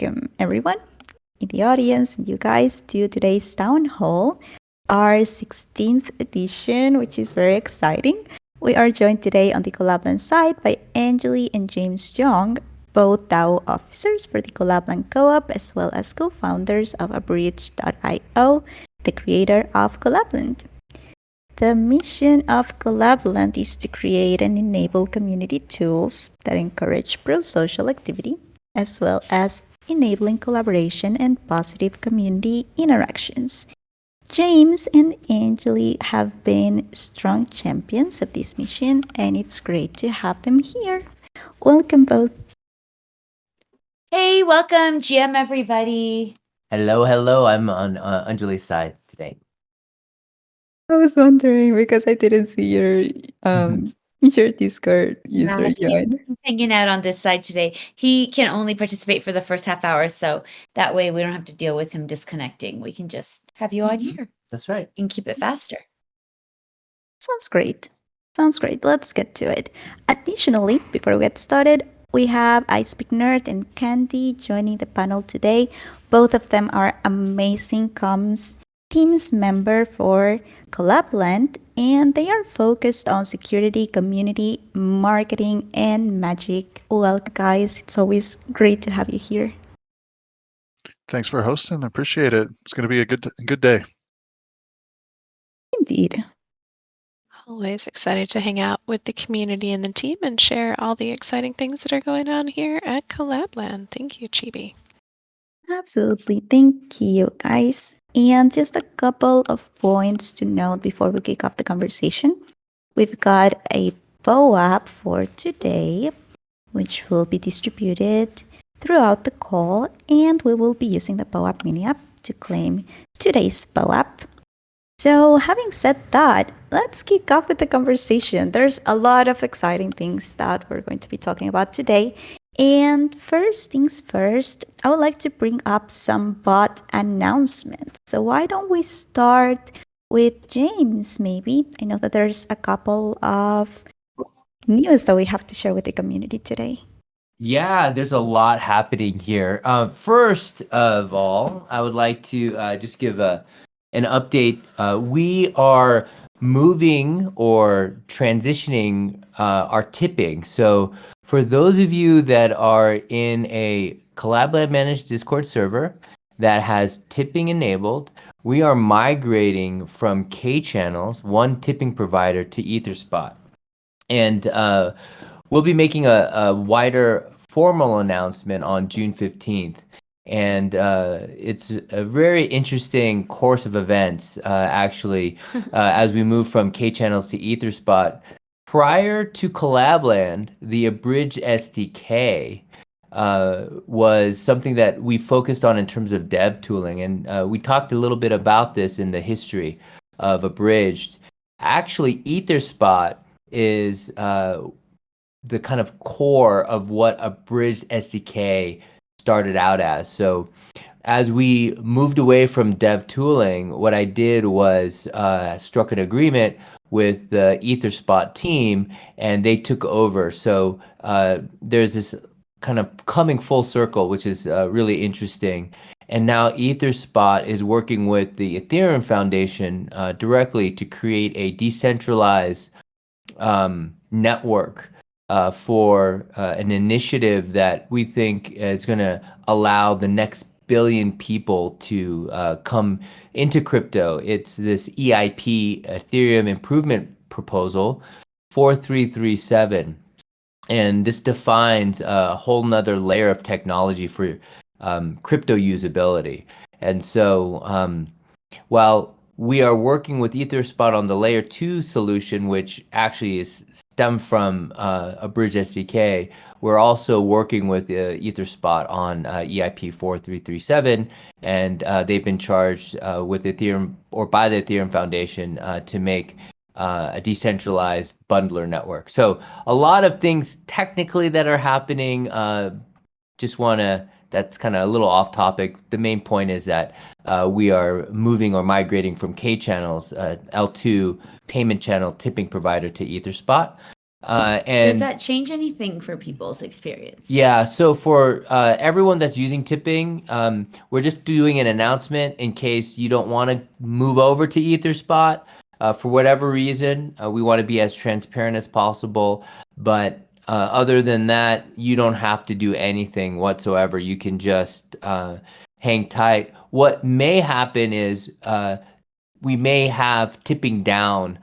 welcome everyone in the audience and you guys to today's Town Hall, our 16th edition, which is very exciting. We are joined today on the Collab.Land side by Angeli and James Young, both DAO officers for the Collab.Land Co-op as well as co-founders of Abridge.io, the creator of Collab.Land. The mission of Collab.Land is to create and enable community tools that encourage pro-social activity, as well as enabling collaboration and positive community interactions. James and Angeli have been strong champions of this mission, and it's great to have them here. Welcome both. Hey, welcome, GM everybody. Hello. I'm on Anjali's side today. I was wondering because I didn't see your your Discord user join. He's hanging out on this side today. He can only participate for the first half hour, so that way we don't have to deal with him disconnecting. We can just have you on here. That's right. And keep it faster. Sounds great. Let's get to it. Additionally, before we get started, we have I Speak Nerd and Candy joining the panel today. Both of them are amazing comms teams member for Collab.Land, and they are focused on security, community, marketing, and magic. Well, guys, it's always great to have you here. Thanks for hosting. I appreciate it. It's going to be a good day. Indeed. Always excited to hang out with the community and the team and share all the exciting things that are going on here at Collab.Land. Thank you, Chibi. Absolutely. Thank you, guys. And just a couple of points to note before we kick off the conversation. We've got a POAP for today, which will be distributed throughout the call, and we will be using the POAP mini app to claim today's POAP. So having said that, let's kick off with the conversation. There's a lot of exciting things that we're going to be talking about today. And first things first, I would like to bring up some bot announcements. So why don't we start with James, maybe? I know that there's a couple of news that we have to share with the community today. Yeah, there's a lot happening here. First of all, I would like to just give an update. We are moving or transitioning our tipping. So for those of you that are in a Collab.Land managed Discord server that has tipping enabled, we are migrating from K channels, one tipping provider, to EtherSpot. And we'll be making a wider formal announcement on June 15th. And it's a very interesting course of events, actually, as we move from K channels to EtherSpot. Prior to Collab.Land, the Abridge SDK was something that we focused on in terms of dev tooling. And we talked a little bit about this in the history of Abridged. Actually, EtherSpot is the kind of core of what Abridged SDK started out as. So as we moved away from dev tooling, what I did was struck an agreement with the EtherSpot team, and they took over. So there's this kind of coming full circle, which is really interesting. And now EtherSpot is working with the Ethereum Foundation directly to create a decentralized network for an initiative that we think is going to allow the next billion people to come into crypto. It's this EIP, Ethereum Improvement Proposal 4337. And this defines a whole nother layer of technology for crypto usability. And so while we are working with EtherSpot on the layer 2 solution, which actually is stemmed from Abridge SDK, we're also working with EtherSpot on EIP 4337, and they've been charged with Ethereum or by the Ethereum Foundation to make a decentralized bundler network. So a lot of things technically that are happening. That's kind of a little off topic. The main point is that we are moving or migrating from K channels, L2 payment channel tipping provider, to EtherSpot. And Does that change anything for people's experience? Yeah, so for everyone that's using tipping, we're just doing an announcement in case you don't want to move over to EtherSpot for whatever reason. We want to be as transparent as possible, but other than that, you don't have to do anything whatsoever. You can just hang tight. What may happen is we may have tipping down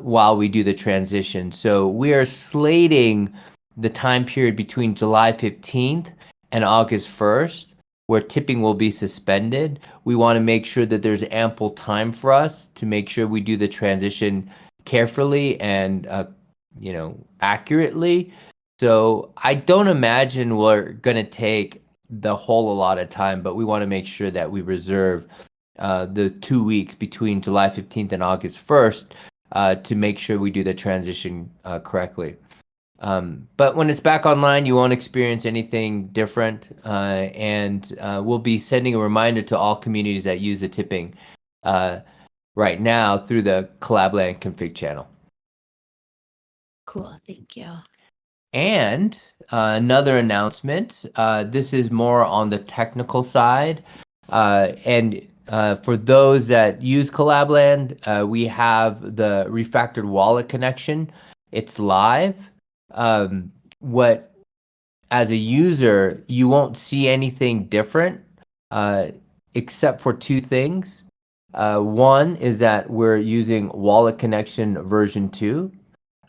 while we do the transition. So we are slating the time period between July 15th and August 1st, where tipping will be suspended. We want to make sure that there's ample time for us to make sure we do the transition carefully and accurately. So I don't imagine we're going to take the whole a lot of time, but we want to make sure that we reserve the 2 weeks between July 15th and August 1st to make sure we do the transition correctly. But when it's back online, you won't experience anything different. And we'll be sending a reminder to all communities that use the tipping right now through the Collab.Land config channel. Cool, thank you. And another announcement, this is more on the technical side. And for those that use Collab.Land, we have the refactored wallet connection. It's live. What, as a user, you won't see anything different except for two things. One is that we're using wallet connection version 2.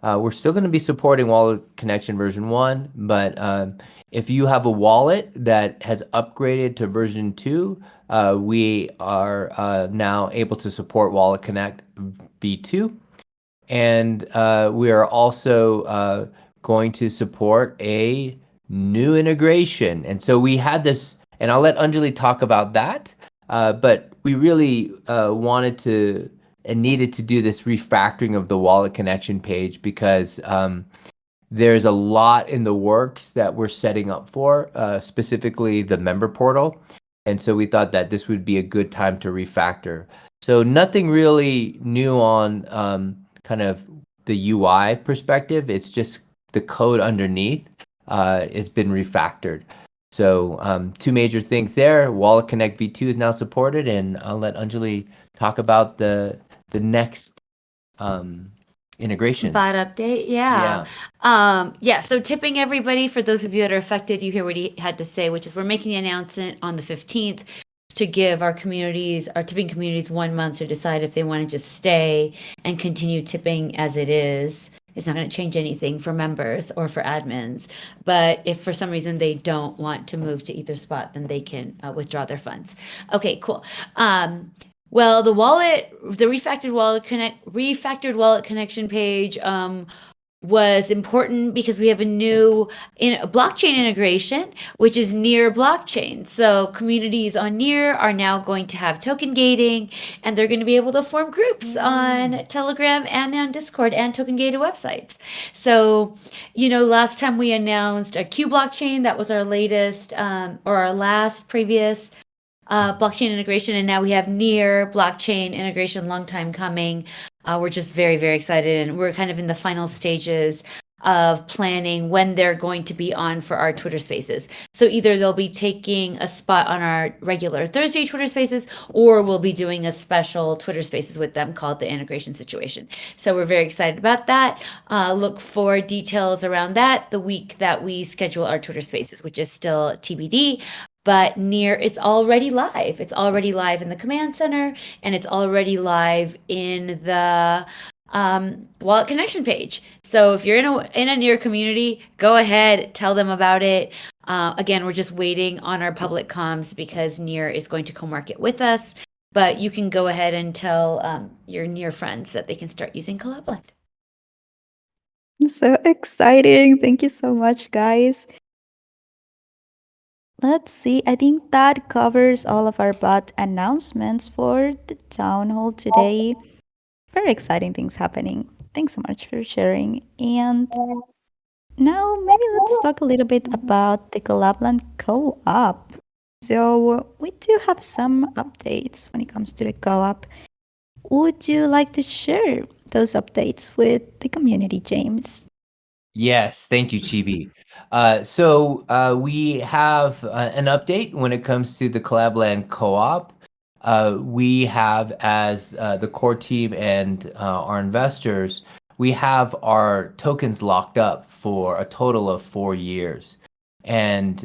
We're still going to be supporting wallet connection version 1, but if you have a wallet that has upgraded to version 2, we are now able to support Wallet Connect v2. And we are also going to support a new integration. And so we had this, and I'll let Anjali talk about that, but we really wanted to and needed to do this refactoring of the wallet connection page because there's a lot in the works that we're setting up for, specifically the member portal. And so we thought that this would be a good time to refactor. So nothing really new on kind of the UI perspective. It's just the code underneath has been refactored. So two major things there. Wallet Connect v2 is now supported, and I'll let Anjali talk about the next integration. Bot update, yeah. So tipping everybody, for those of you that are affected, you hear what he had to say, which is we're making the announcement on the 15th to give our communities, our tipping communities, 1 month to decide if they want to just stay and continue tipping as it is. It's not going to change anything for members or for admins. But if for some reason they don't want to move to EtherSpot, then they can withdraw their funds. Okay, cool. Well, the refactored wallet connection page was important because we have a new blockchain integration, which is Near blockchain. So communities on Near are now going to have token gating, and they're going to be able to form groups on Telegram and on Discord and token gated websites. So, last time we announced a Q blockchain, that was our latest or our last previous blockchain integration, and now we have Near blockchain integration, long time coming. We're just very, very excited, and we're kind of in the final stages of planning when they're going to be on for our Twitter Spaces. So either they'll be taking a spot on our regular Thursday Twitter Spaces, or we'll be doing a special Twitter Spaces with them called the Integration Situation. So we're very excited about that. Look for details around that the week that we schedule our Twitter Spaces, which is still TBD. But Near, it's already live. It's already live in the command center, and it's already live in the wallet connection page. So if you're in a Near community, go ahead, tell them about it. Again, we're just waiting on our public comms because Near is going to co-market with us. But you can go ahead and tell your Near friends that they can start using Collab.Land. So exciting. Thank you so much, guys. Let's see. I think that covers all of our bot announcements for the town hall today. Very exciting things happening. Thanks so much for sharing. And now maybe let's talk a little bit about the Collab.Land co-op. So we do have some updates when it comes to the co-op. Would you like to share those updates with the community, James? Yes, thank you, Chibi. So we have an update when it comes to the Collab.Land co-op. We have, as the core team and our investors, we have our tokens locked up for a total of 4 years. And,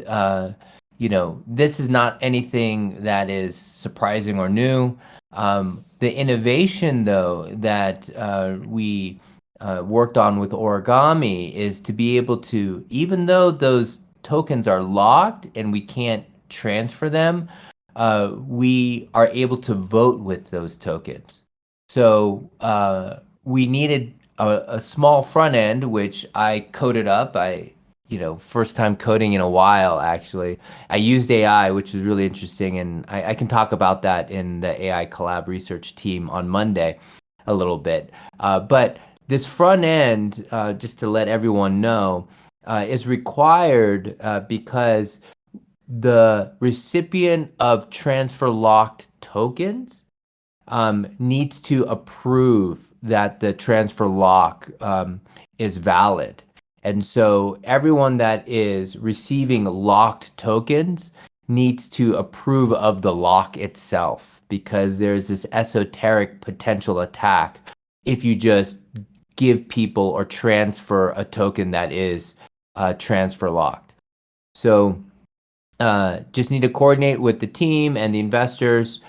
this is not anything that is surprising or new. The innovation, though, that we worked on with origami is to be able to, even though those tokens are locked and we can't transfer them, we are able to vote with those tokens. So we needed a small front end, which I coded up. First time coding in a while, actually. I used AI, which was really interesting, and I can talk about that in the AI Collab research team on Monday a little bit. But this front end, just to let everyone know, is required because the recipient of transfer locked tokens needs to approve that the transfer lock is valid. And so everyone that is receiving locked tokens needs to approve of the lock itself, because there's this esoteric potential attack if you just give people or transfer a token that is transfer locked. So just need to coordinate with the team and the investors.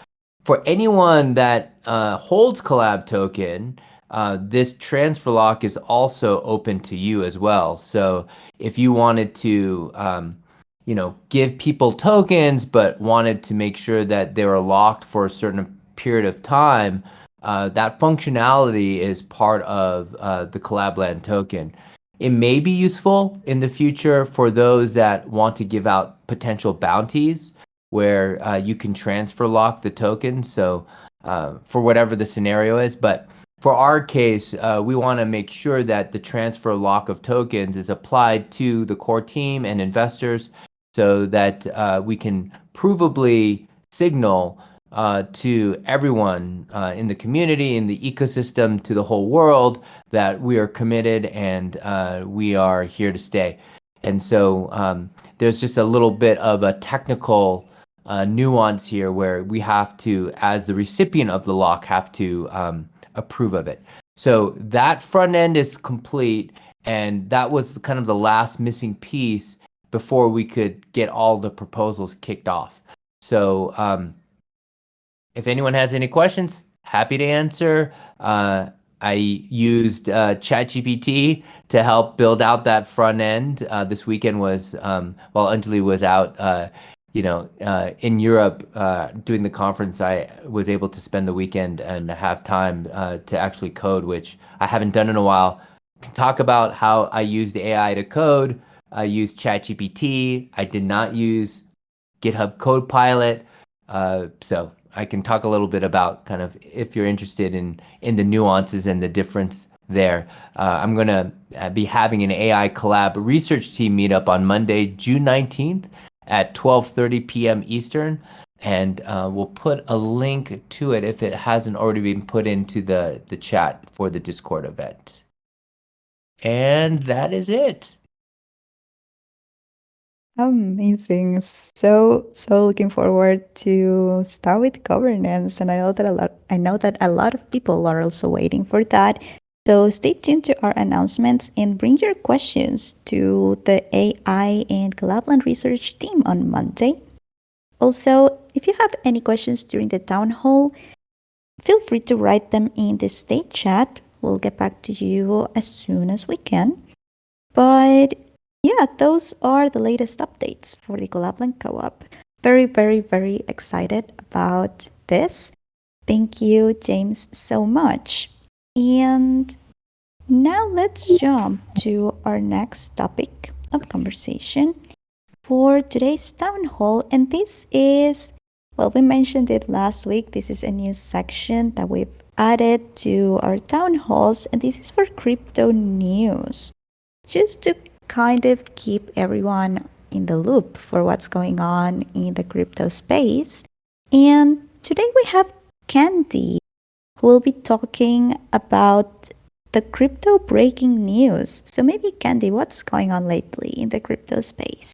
For anyone that holds Collab token, this transfer lock is also open to you as well. So if you wanted to, give people tokens, but wanted to make sure that they were locked for a certain period of time, that functionality is part of the Collab.Land token. It may be useful in the future for those that want to give out potential bounties where you can transfer lock the token. So for whatever the scenario is, but for our case, we want to make sure that the transfer lock of tokens is applied to the core team and investors so that we can provably signal to everyone in the community, in the ecosystem, to the whole world that we are committed and we are here to stay. And so there's just a little bit of a technical nuance here where we have to, as the recipient of the lock, have to approve of it. So that front end is complete, and that was kind of the last missing piece before we could get all the proposals kicked off. So if anyone has any questions, happy to answer. I used ChatGPT to help build out that front end. This weekend was while Anjali was out, in Europe doing the conference. I was able to spend the weekend and have time to actually code, which I haven't done in a while. Can talk about how I used AI to code. I used ChatGPT. I did not use GitHub Copilot. So I can talk a little bit about kind of if you're interested in the nuances and the difference there. I'm going to be having an AI Collab research team meetup on Monday, June 19th at 12:30 p.m. Eastern. And we'll put a link to it if it hasn't already been put into the chat for the Discord event. And that is it. Amazing. So looking forward to start with governance. And I know that a lot of people are also waiting for that. So stay tuned to our announcements and bring your questions to the AI and Collab.Land research team on Monday. Also, if you have any questions during the town hall, feel free to write them in the state chat. We'll get back to you as soon as we can. But yeah, those are the latest updates for the Collab.Land co-op. Very, very, very excited about this. Thank you, James, so much. And now let's jump to our next topic of conversation for today's town hall. And this is, well, we mentioned it last week. This is a new section that we've added to our town halls, and this is for crypto news. Just to kind of keep everyone in the loop for what's going on in the crypto space. And today we have Candy, who will be talking about the crypto breaking news. So maybe Candy, what's going on lately in the crypto space?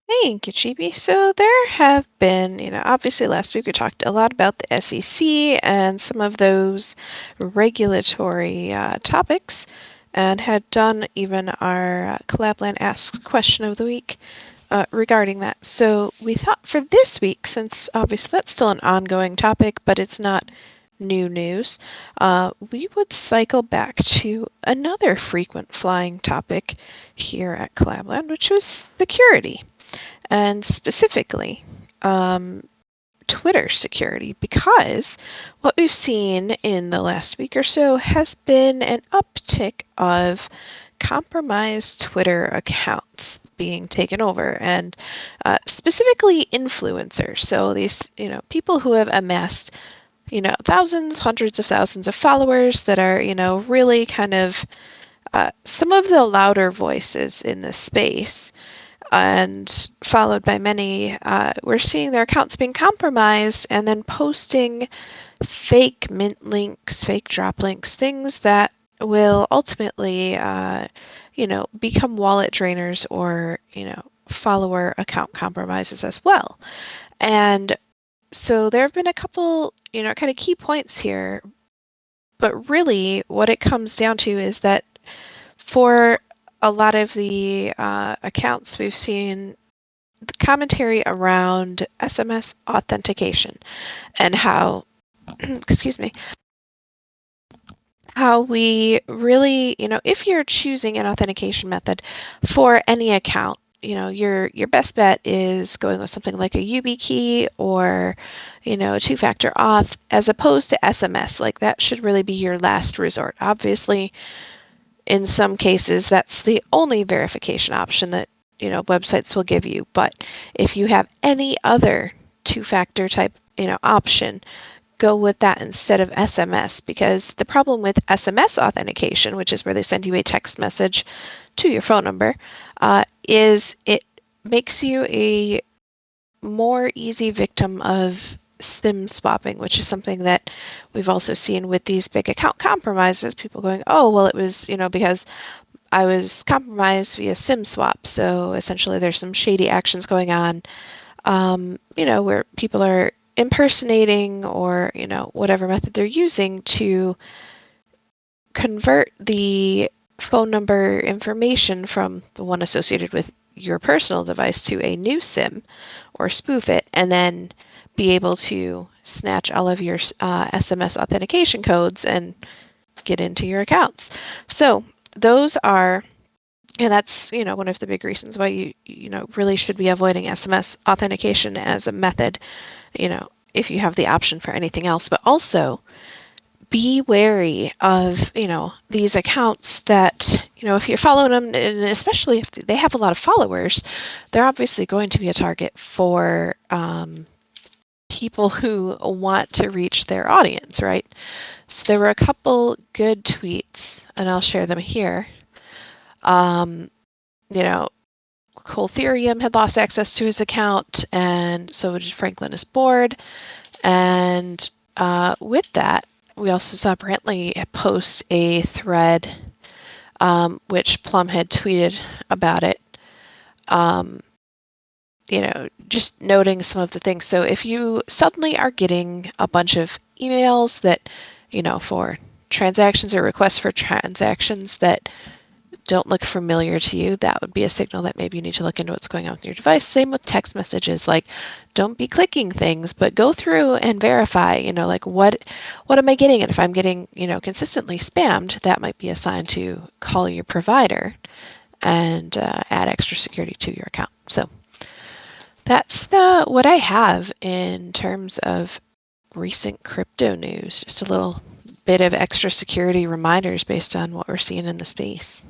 Thank you, Chibi. So there have been, obviously last week we talked a lot about the SEC and some of those regulatory topics, and had done even our Collab.Land Asks question of the week regarding that. So we thought for this week, since obviously that's still an ongoing topic, but it's not new news, we would cycle back to another frequent flying topic here at Collab.Land, which was security, and specifically Twitter security, because what we've seen in the last week or so has been an uptick of compromised Twitter accounts being taken over, and specifically influencers. So these, people who have amassed, thousands, hundreds of thousands of followers that are, really kind of some of the louder voices in this space, and followed by many, we're seeing their accounts being compromised and then posting fake mint links, fake drop links, things that will ultimately, become wallet drainers or, follower account compromises as well. And so there have been a couple, kind of key points here, but really what it comes down to is that for a lot of the accounts, we've seen the commentary around SMS authentication and how, excuse me, how we really, if you're choosing an authentication method for any account, your best bet is going with something like a YubiKey or, a two-factor auth, as opposed to SMS. Like, that should really be your last resort. Obviously, in some cases, that's the only verification option that, websites will give you. But if you have any other two-factor type, option, go with that instead of SMS, because the problem with SMS authentication, which is where they send you a text message to your phone number, is it makes you a more easy victim of SIM swapping, which is something that we've also seen with these big account compromises. People going, oh, well, it was, because I was compromised via SIM swap. So essentially there's some shady actions going on, where people are impersonating or, whatever method they're using to convert the phone number information from the one associated with your personal device to a new SIM, or spoof it, and then be able to snatch all of your SMS authentication codes and get into your accounts. So those are, and that's, one of the big reasons why you really should be avoiding SMS authentication as a method, if you have the option for anything else. But also be wary of, these accounts that, if you're following them, and especially if they have a lot of followers, they're obviously going to be a target for people who want to reach their audience, right? So there were a couple good tweets, and I'll share them here. Cole Therium had lost access to his account, and so did Franklin's board. And with that, we also saw Brantley post a thread, which Plum had tweeted about it, just noting some of the things. So if you suddenly are getting a bunch of emails that, for transactions or requests for transactions that don't look familiar to you, that would be a signal that maybe you need to look into what's going on with your device. Same with text messages, like, don't be clicking things, but go through and verify, like, what am I getting? And if I'm getting, consistently spammed, that might be a sign to call your provider and add extra security to your account. So that's what I have in terms of recent crypto news. Just a little bit of extra security reminders based on what we're seeing in the space.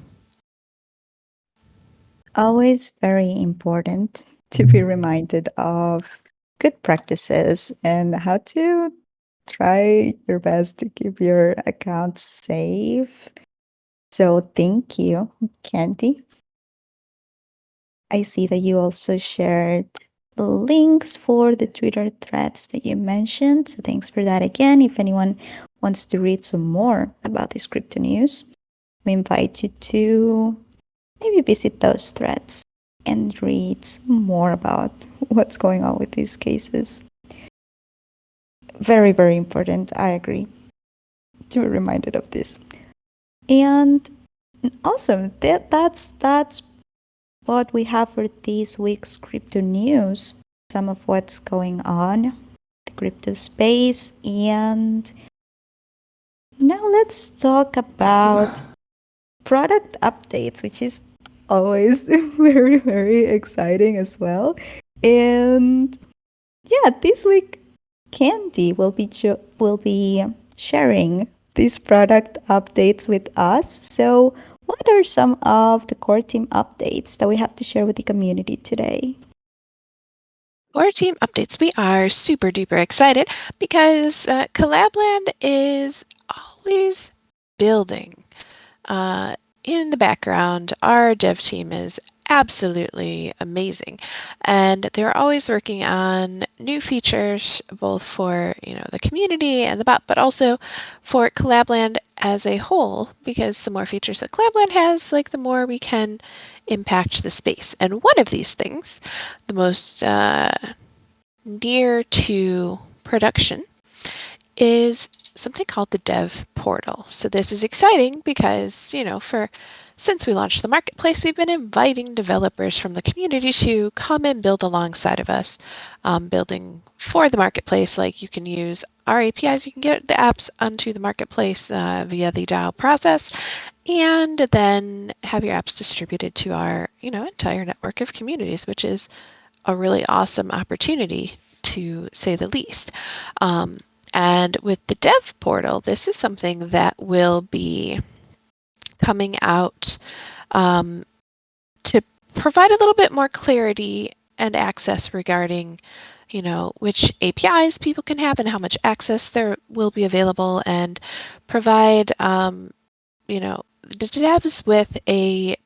Always very important to be reminded of good practices and how to try your best to keep your accounts safe. So thank you, Candy. I see that you also shared links for the Twitter threads that you mentioned. So thanks for that again. If anyone wants to read some more about this crypto news, we invite you to maybe visit those threads and read some more about what's going on with these cases. Very, very important. I agree to be reminded of this. And awesome. That's what we have for this week's crypto news. Some of what's going on the crypto space. And now let's talk about product updates, which is always very, very exciting as well. And yeah, this week Candy will be sharing these product updates with us. So what are some of the core team updates that we have to share with the community today? Core team updates. We are super duper excited because Collab.Land is always building. In the background, our dev team is absolutely amazing, and they're always working on new features, both for the community and the bot, but also for Collab.Land as a whole. Because the more features that Collab.Land has, the more we can impact the space. And one of these things, the most near to production, is something called the dev portal. So this is exciting because, since we launched the marketplace, we've been inviting developers from the community to come and build alongside of us, building for the marketplace. Like, you can use our APIs, you can get the apps onto the marketplace via the DAO process, and then have your apps distributed to our, entire network of communities, which is a really awesome opportunity, to say the least. And with the dev portal, this is something that will be coming out to provide a little bit more clarity and access regarding, which APIs people can have and how much access there will be available, and provide, the devs with a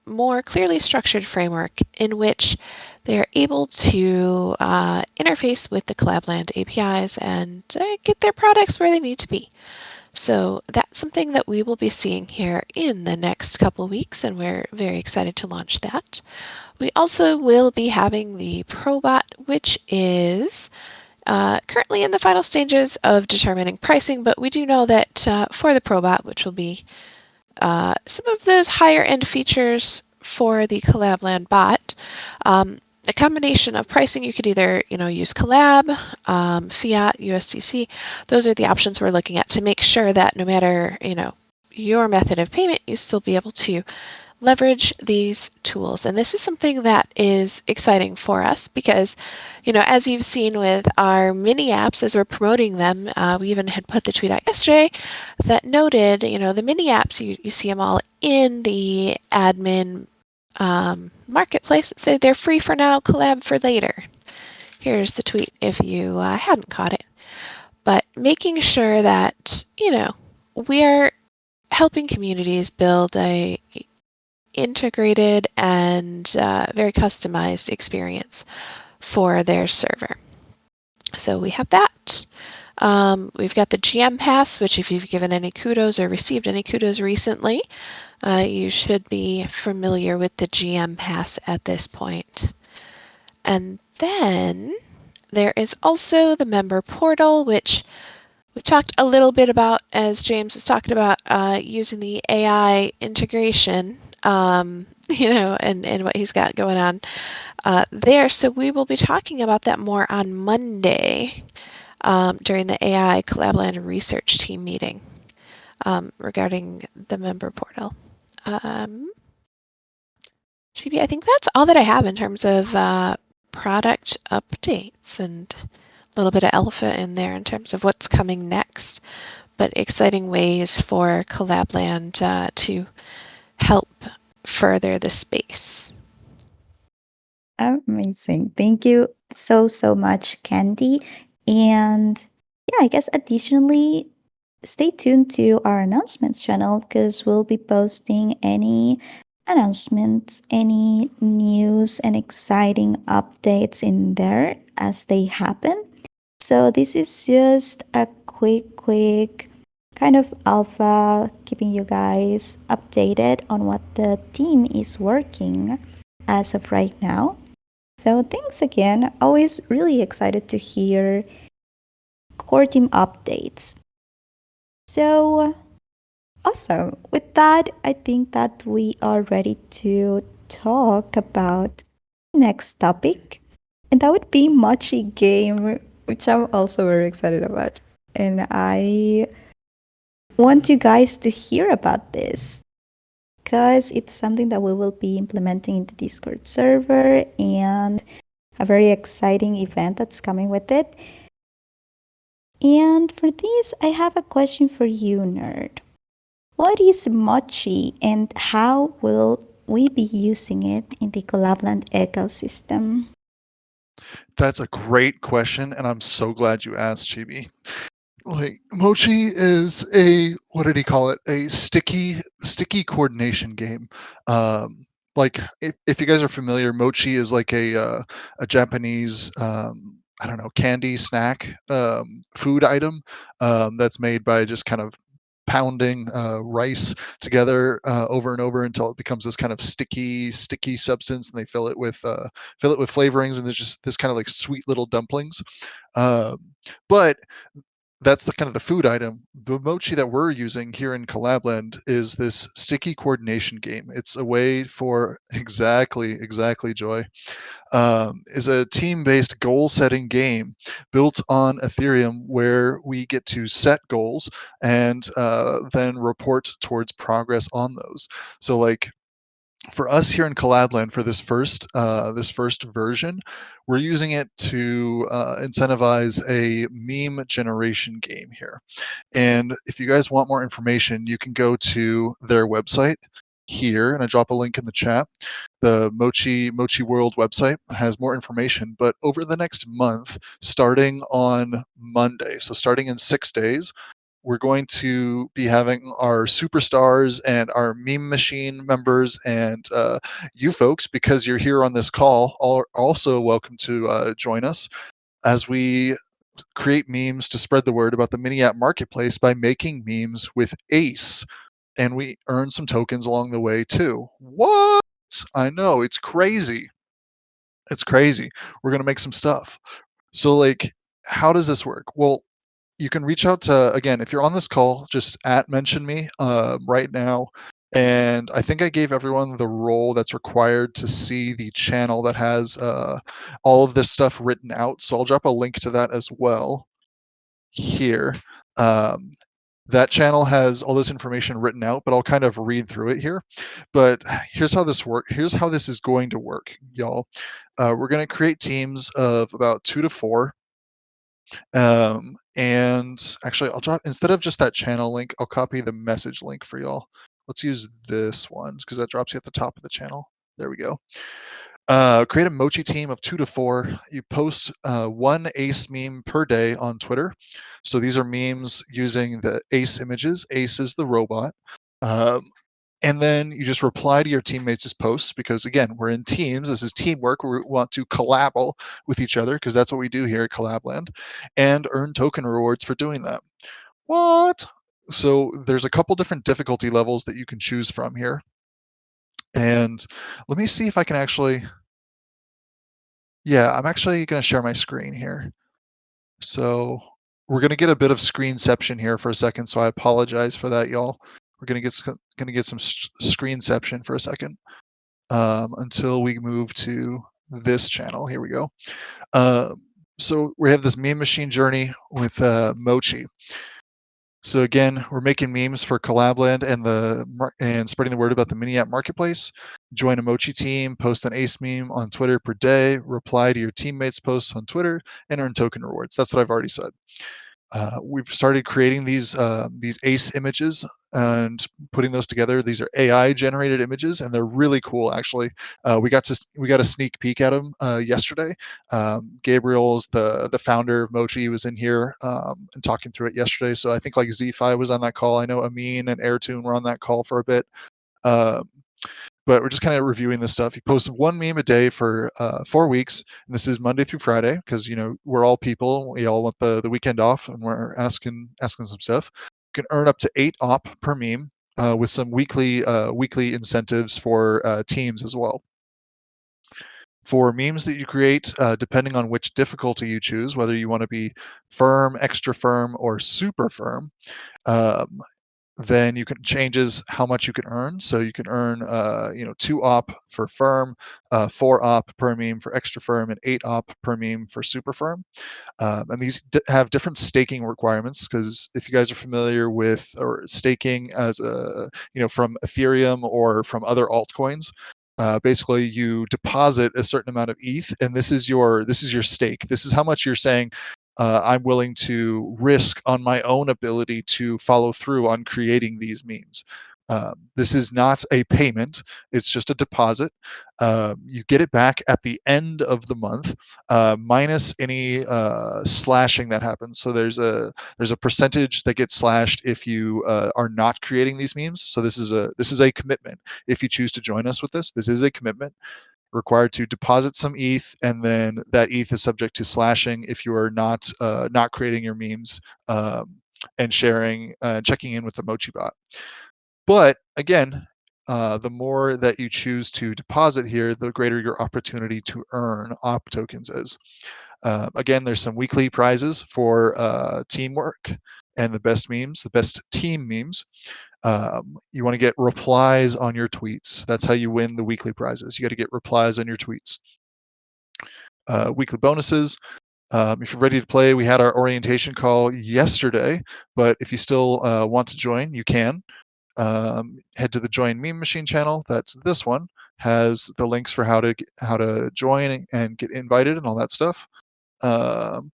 more clearly structured framework in which they're able to interface with the Collab.Land APIs and get their products where they need to be. So that's something that we will be seeing here in the next couple weeks, and we're very excited to launch that. We also will be having the ProBot, which is currently in the final stages of determining pricing, but we do know that for the ProBot, which will be some of those higher end features for the Collab.Land bot, a combination of pricing, you could either use Collab, Fiat, USDC. Those are the options we're looking at to make sure that no matter your method of payment, you still be able to leverage these tools. And this is something that is exciting for us because, as you've seen with our mini apps, as we're promoting them, we even had put the tweet out yesterday that noted, the mini apps, you see them all in the admin marketplace that say they're free for now, collab for later. Here's the tweet if you hadn't caught it. But making sure that, we are helping communities build a integrated and very customized experience for their server. So we have that. We've got the GM Pass, which if you've given any kudos or received any kudos recently, you should be familiar with the GM Pass at this point. And then there is also the member portal, which we talked a little bit about, as James was talking about, using the AI integration, and what he's got going on there. So we will be talking about that more on Monday during the AI Collab.Land research team meeting regarding the member portal. GB, I think that's all that I have in terms of product updates, and a little bit of alpha in there in terms of what's coming next, but exciting ways for Collab.Land to help further the space. Amazing. Thank you so much, Candy. And yeah, I guess additionally, stay tuned to our announcements channel because we'll be posting any announcements, any news and exciting updates in there as they happen. So this is just a quick kind of alpha, keeping you guys updated on what the team is working as of right now. So thanks again. Always really excited to hear core team updates. So awesome. With that, I think that we are ready to talk about next topic. And that would be Mochi game, which I'm also very excited about. And I want you guys to hear about this because it's something that we will be implementing in the Discord server and a very exciting event that's coming with it. And for this, I have a question for you, nerd. What is Mochi and how will we be using it in the Collab.Land ecosystem? That's a great question, and I'm so glad you asked, Chibi. Like, Mochi is what did he call it? A sticky coordination game. Like, if you guys are familiar, Mochi is like a Japanese I don't know, candy snack food item that's made by just kind of pounding rice together over and over until it becomes this kind of sticky substance, and they fill it with flavorings, and there's just this kind of like sweet little dumplings. But that's the kind of the food item. The mochi that we're using here in Collab.Land is this sticky coordination game. It's a way for exactly Joy. Is a team-based goal-setting game built on Ethereum where we get to set goals and then report towards progress on those. So like for us here in Collab.Land for this first version, we're using it to incentivize a meme generation game here. And if you guys want more information, you can go to their website here, and I drop a link in the chat. The Mochi World website has more information. But over the next month, starting on Monday, so starting in 6 days, we're going to be having our superstars and our meme machine members and you folks, because you're here on this call, are also welcome to join us as we create memes to spread the word about the mini app marketplace by making memes with Ace. And we earn some tokens along the way too. What? I know, it's crazy. It's crazy. We're going to make some stuff. So like, how does this work? Well, you can reach out to, again, if you're on this call, just mention me right now. And I think I gave everyone the role that's required to see the channel that has all of this stuff written out. So I'll drop a link to that as well here. That channel has all this information written out, but I'll kind of read through it here. But here's how this works. Here's how this is going to work, y'all. We're going to create teams of about 2 to 4. And actually, I'll drop, instead of just that channel link, I'll copy the message link for y'all. Let's use this one because that drops you at the top of the channel. There we go. Create a Mochi team of 2 to 4. You post one Ace meme per day on Twitter. So these are memes using the Ace images. Ace is the robot. And then you just reply to your teammates' posts because, again, we're in teams. This is teamwork. We want to collab with each other because that's what we do here at Collab.Land, and earn token rewards for doing that. What? So there's a couple different difficulty levels that you can choose from here. And let me see if I can actually, yeah, I'm actually going to share my screen here. So we're going to get a bit of screenception here for a second. So I apologize for that, y'all. We're going to get some screenception for a second until we move to this channel. Here we go. So we have this meme machine journey with Mochi. So again, we're making memes for Collab.Land and spreading the word about the mini app marketplace. Join a Mochi team, post an Ace meme on Twitter per day, reply to your teammates' posts on Twitter, and earn token rewards. That's what I've already said. We've started creating these Ace images and putting those together. These are AI generated images, and they're really cool. Actually, we got a sneak peek at them yesterday. Gabriel's the founder of Mochi was in here and talking through it yesterday. So I think like Z-Fi was on that call. I know Amin and Airtune were on that call for a bit. but we're just kind of reviewing this stuff. You post one meme a day for 4 weeks, and this is Monday through Friday because we're all people. We all want the weekend off, and we're asking some stuff. You can earn up to 8 op per meme with some weekly incentives for teams as well. For memes that you create, depending on which difficulty you choose, whether you want to be firm, extra firm, or super firm, then you can changes how much you can earn. So you can earn 2 op for firm, 4 op per meme for extra firm, and 8 op per meme for super firm. And these have different staking requirements, because if you guys are familiar with or staking as from Ethereum or from other altcoins, basically you deposit a certain amount of ETH, and this is your stake. This is how much you're saying I'm willing to risk on my own ability to follow through on creating these memes. This is not a payment; it's just a deposit. You get it back at the end of the month, minus any slashing that happens. So there's a percentage that gets slashed if you are not creating these memes. So this is a commitment. If you choose to join us with this is a commitment. Required to deposit some ETH, and then that ETH is subject to slashing if you are not creating your memes and sharing, checking in with the Mochi bot. But again, the more that you choose to deposit here, the greater your opportunity to earn OP tokens is. Again, there's some weekly prizes for teamwork and the best memes, the best team memes. You want to get replies on your tweets. That's how you win the weekly prizes. You got to get replies on your tweets. Weekly bonuses. If you're ready to play, we had our orientation call yesterday, but if you still want to join, you can. Head to the Join Meme Machine channel. That's this one. Has the links for how to join and get invited and all that stuff. And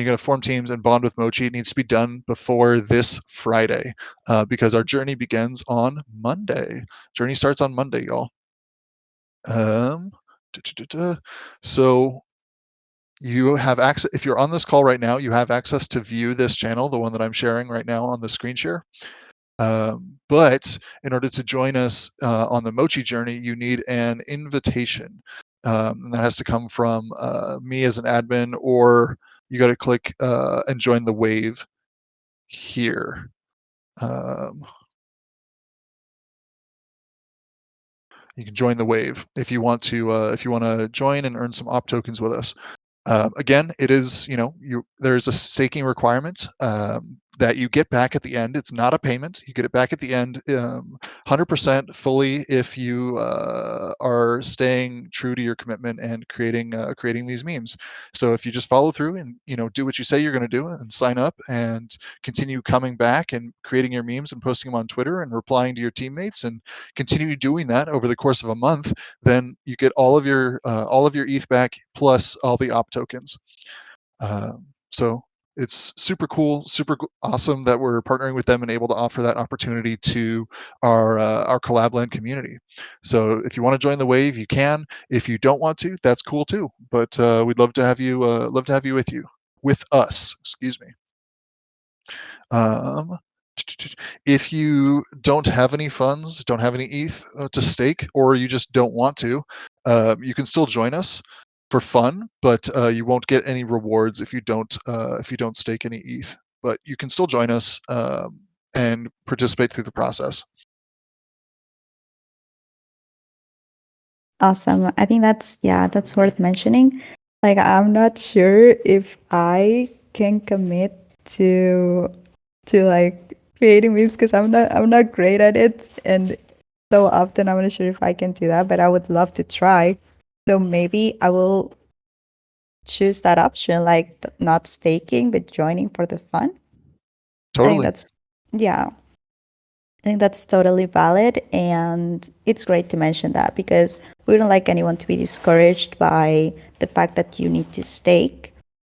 you're going to form teams and bond with Mochi. It needs to be done before this Friday because our journey begins on Monday. Journey starts on Monday, y'all. So you have access. If you're on this call right now, you have access to view this channel, the one that I'm sharing right now on the screen share. But in order to join us on the Mochi journey, you need an invitation. And that has to come from me as an admin, or you got to click and join the wave here. You can join the wave if you want to join and earn some op tokens with us. Again, it is, there's a staking requirement that you get back at the end. It's not a payment. You get it back at the end 100% fully if you are staying true to your commitment and creating these memes. So if you just follow through and do what you say you're going to do and sign up and continue coming back and creating your memes and posting them on Twitter and replying to your teammates and continue doing that over the course of a month, then you get all of your ETH back plus all the op tokens. So it's super cool, super awesome that we're partnering with them and able to offer that opportunity to our Collab.Land community. So if you want to join the wave, you can. If you don't want to, that's cool too. But we'd love to have you with us. Excuse me. If you don't have any funds, don't have any ETH to stake, or you just don't want to, you can still join us for fun, but you won't get any rewards if you don't stake any ETH. But you can still join us and participate through the process. Awesome. I think that's worth mentioning. Like, I'm not sure if I can commit to like creating memes because I'm not great at it, and so often I'm not sure if I can do that, but I would love to try. So maybe I will choose that option, like not staking but joining for the fun. Totally. I think that's totally valid, and it's great to mention that because we don't like anyone to be discouraged by the fact that you need to stake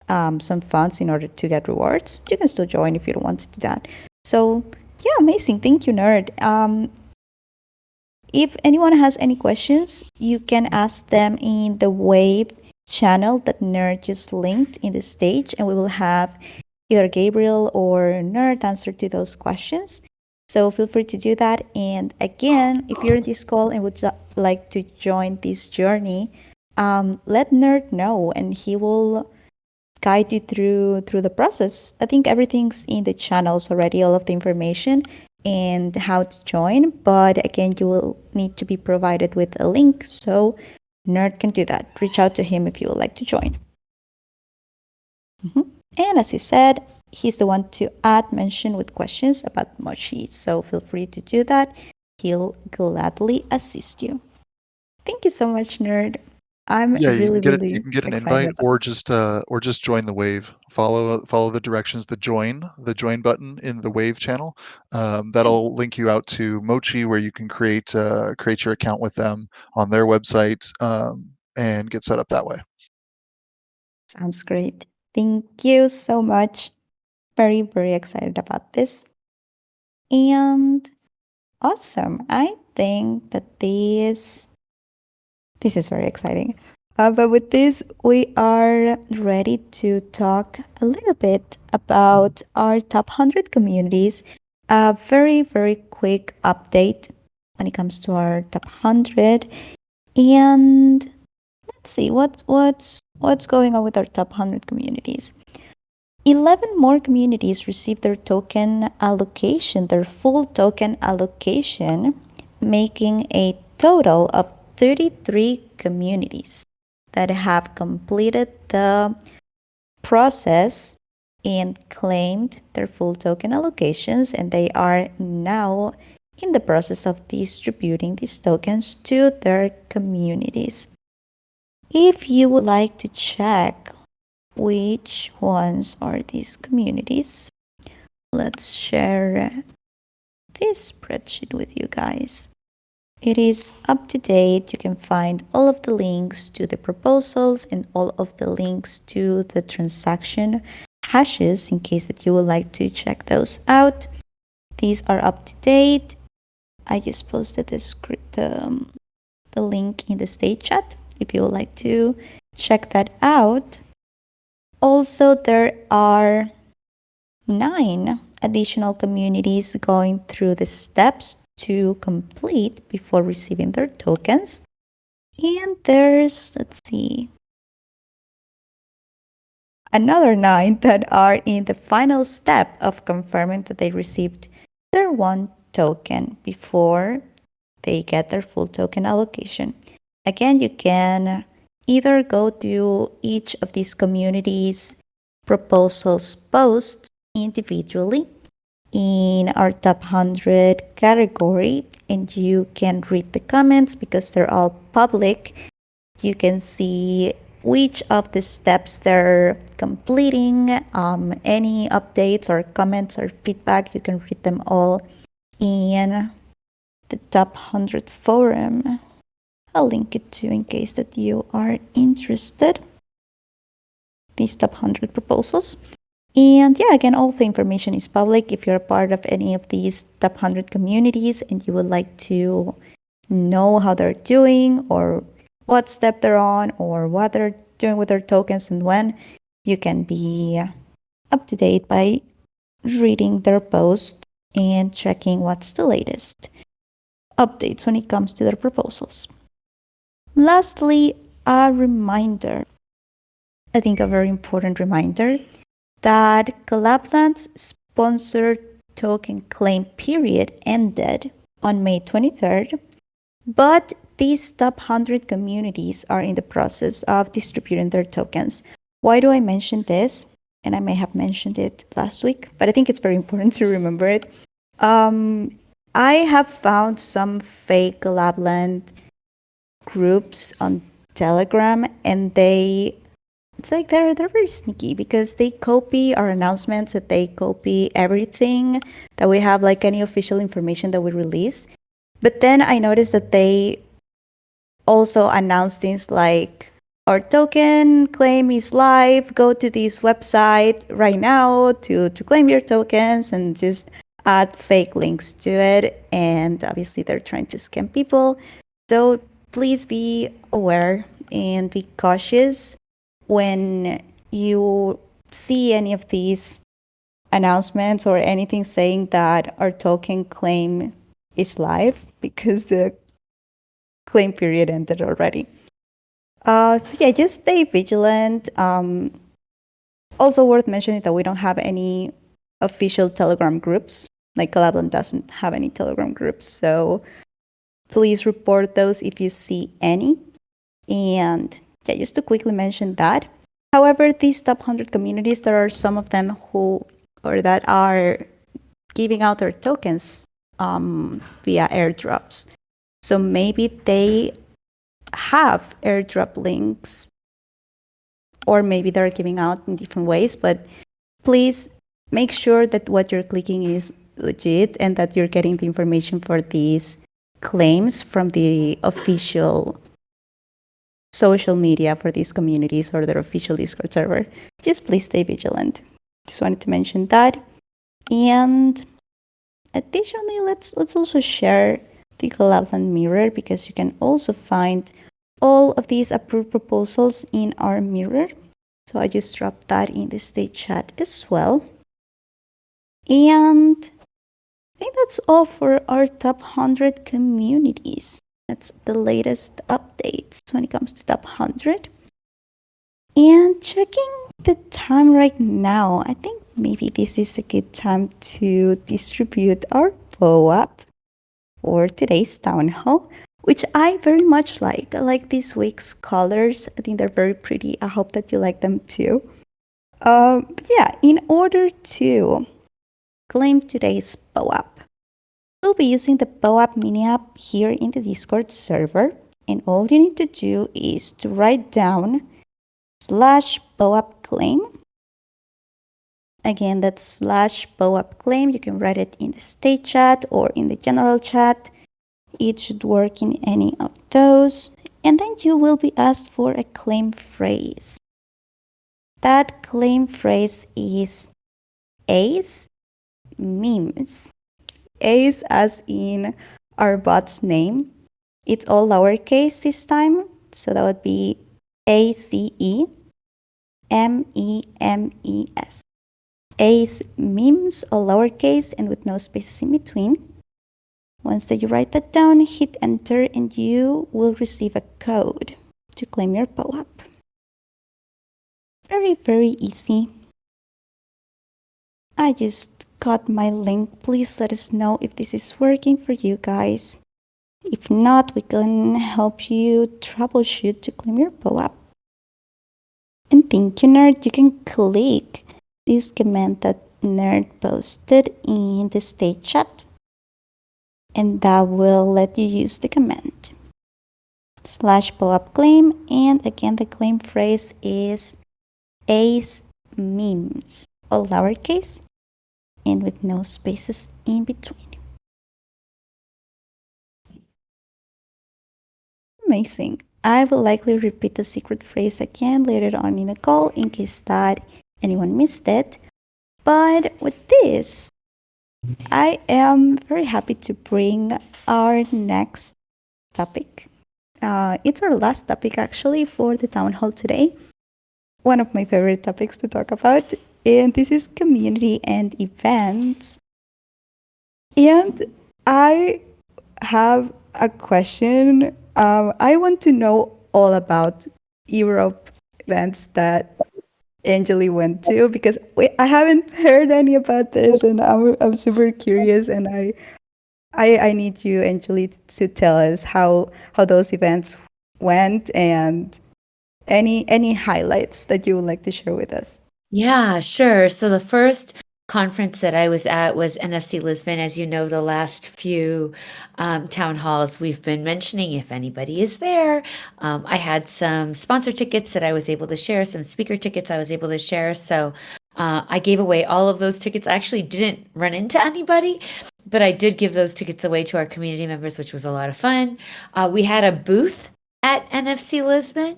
some funds in order to get rewards. You can still join if you don't want to do that. So yeah, amazing. Thank you, Nerd. If anyone has any questions, you can ask them in the Wave channel that Nerd just linked in the stage, and we will have either Gabriel or Nerd answer to those questions. So feel free to do that. And again, if you're in this call and would like to join this journey, let Nerd know and he will guide you through the process. I think everything's in the channels already, all of the information and how to join. But again, you will need to be provided with a link so Nerd can do that. Reach out to him if you would like to join. And as he said, he's the one to add mention with questions about Mochi. So feel free to do that. He'll gladly assist you. Thank you so much, Nerd. I'm Yeah, you really, can get really you can get an excited invite about or this. just join the wave. Follow the directions, the join button in the wave channel. That'll link you out to Mochi where you can create your account with them on their website and get set up that way. Sounds great. Thank you so much. Very, very excited about this. And awesome. I think that this is very exciting. But with this, we are ready to talk a little bit about our top 100 communities. A very, very quick update when it comes to our top 100. And let's see what's going on with our top 100 communities. 11 more communities received their token allocation, their full token allocation, making a total of 33 communities that have completed the process and claimed their full token allocations, and they are now in the process of distributing these tokens to their communities. If you would like to check which ones are these communities, let's share this spreadsheet with you guys. It is up to date. You can find all of the links to the proposals and all of the links to the transaction hashes in case that you would like to check those out. These are up to date. I just posted the link in the stage chat if you would like to check that out. Also, there are 9 additional communities going through the steps to complete before receiving their tokens. And there's, let's see, another 9 that are in the final step of confirming that they received their 1 token before they get their full token allocation. Again, you can either go to each of these communities' proposals posts individually in our top 100 category, and you can read the comments because they're all public. You can see which of the steps they're completing, any updates or comments or feedback, you can read them all in the top 100 forum. I'll link it to in case that you are interested. These top 100 proposals. And yeah, again, all the information is public. If you're a part of any of these top 100 communities and you would like to know how they're doing or what step they're on or what they're doing with their tokens and when, you can be up to date by reading their post and checking what's the latest updates when it comes to their proposals. Lastly, a reminder, I think a very important reminder, that Collab.Land's sponsored token claim period ended on May 23rd, but these top 100 communities are in the process of distributing their tokens. Why do I mention this? And I may have mentioned it last week, but I think it's very important to remember it. I have found some fake Collab.Land groups on Telegram, and it's like they're very sneaky because they copy our announcements, that they copy everything that we have, like any official information that we release. But then I noticed that they also announce things like, our token claim is live, go to this website right now to claim your tokens, and just add fake links to it. And obviously they're trying to scam people. So please be aware and be cautious when you see any of these announcements or anything saying that our token claim is live because the claim period ended already. So yeah, just stay vigilant. Also worth mentioning that we don't have any official Telegram groups. Like Collab.Land doesn't have any Telegram groups, so please report those if you see any. And yeah, just to quickly mention that. However, these top 100 communities, there are some of them that are giving out their tokens via airdrops. So maybe they have airdrop links, or maybe they're giving out in different ways, but please make sure that what you're clicking is legit and that you're getting the information for these claims from the official social media for these communities or their official Discord server. Just please stay vigilant. Just wanted to mention that. And additionally, let's also share the Collab.Land mirror, because you can also find all of these approved proposals in our mirror. So I just dropped that in the state chat as well. And I think that's all for our top 100 communities. That's the latest updates when it comes to top 100. And checking the time right now, I think maybe this is a good time to distribute our POAP for today's town hall, which I very much like. I like this week's colors. I think they're very pretty. I hope that you like them too. Yeah, in order to claim today's POAP, we'll be using the POAP mini app here in the Discord server. And all you need to do is to write down /POAP claim. Again, that's /POAP claim. You can write it in the state chat or in the general chat. It should work in any of those. And then you will be asked for a claim phrase. That claim phrase is ACE memes. ACE as in our bot's name. It's all lowercase this time. So that would be ACE MEMES. ACE memes, all lowercase and with no spaces in between. Once that you write that down, hit enter and you will receive a code to claim your POAP. Very, very easy. I just got my link. Please let us know if this is working for you guys. If not, we can help you troubleshoot to claim your POAP. And thank you, Nerd. You can click this command that Nerd posted in the state chat, and that will let you use the command /POAP claim. And again, the claim phrase is ACE memes, all lowercase and with no spaces in between. Amazing. I will likely repeat the secret phrase again later on in the call in case that anyone missed it. But with this, I am very happy to bring our next topic. It's our last topic actually for the town hall today. One of my favorite topics to talk about. And this is community and events. And I have a question. I want to know all about Europe events that Angeli went to, because I haven't heard any about this, and I'm super curious, and I need you, Angeli, to tell us how those events went and any highlights that you would like to share with us. Yeah, sure. So the first conference that I was at was NFC Lisbon. As you know, the last few town halls we've been mentioning, if anybody is there. I had some sponsor tickets that I was able to share, some speaker tickets I was able to share. So I gave away all of those tickets. I actually didn't run into anybody, but I did give those tickets away to our community members, which was a lot of fun. We had a booth at NFC Lisbon.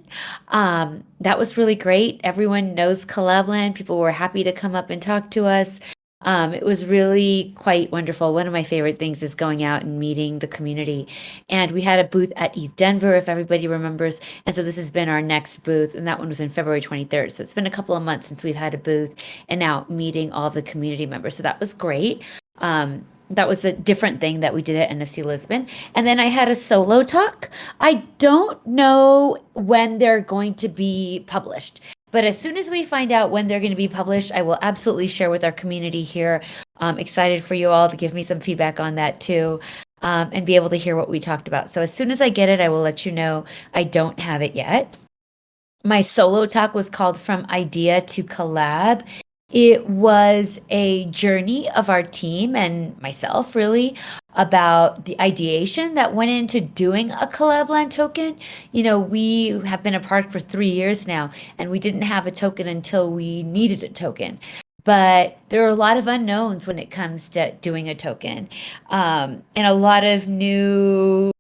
That was really great. Everyone knows Collab.Land. People were happy to come up and talk to us. It was really quite wonderful. One of my favorite things is going out and meeting the community. And we had a booth at ETH Denver, if everybody remembers. And so this has been our next booth, and that one was in February 23rd. So it's been a couple of months since we've had a booth, and now meeting all the community members. So that was great. That was a different thing that we did at NFC Lisbon. And then I had a solo talk. I don't know when they're going to be published, but as soon as we find out when they're going to be published, I will absolutely share with our community here. I'm excited for you all to give me some feedback on that too, and be able to hear what we talked about. So as soon as I get it, I will let you know. I don't have it yet. My solo talk was called From Idea to Collab. It was a journey of our team and myself, really, about the ideation that went into doing a Collab.Land token. We have been apart for 3 years now, and we didn't have a token until we needed a token. But there are a lot of unknowns when it comes to doing a token, and a lot of new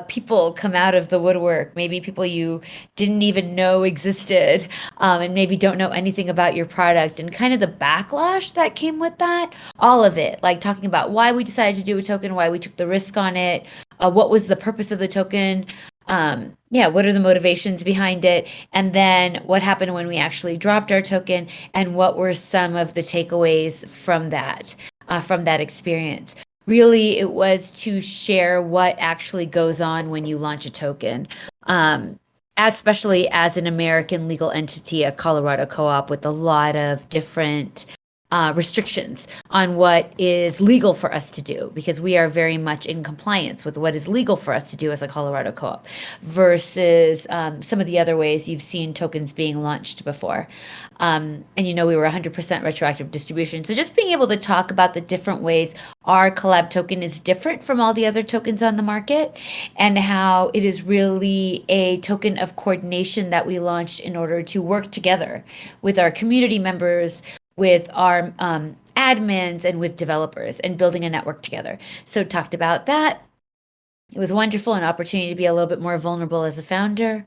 people come out of the woodwork, maybe people you didn't even know existed, and maybe don't know anything about your product, and kind of the backlash that came with that, all of it, like talking about why we decided to do a token, why we took the risk on it, what was the purpose of the token, what are the motivations behind it, and then what happened when we actually dropped our token, and what were some of the takeaways from that experience. Really, it was to share what actually goes on when you launch a token, especially as an American legal entity, a Colorado co-op with a lot of different restrictions on what is legal for us to do, because we are very much in compliance with what is legal for us to do as a Colorado co-op versus some of the other ways you've seen tokens being launched before. And we were 100% retroactive distribution. So just being able to talk about the different ways our collab token is different from all the other tokens on the market, and how it is really a token of coordination that we launched in order to work together with our community members, with our admins, and with developers, and building a network together. So talked about that. It was wonderful, an opportunity to be a little bit more vulnerable as a founder.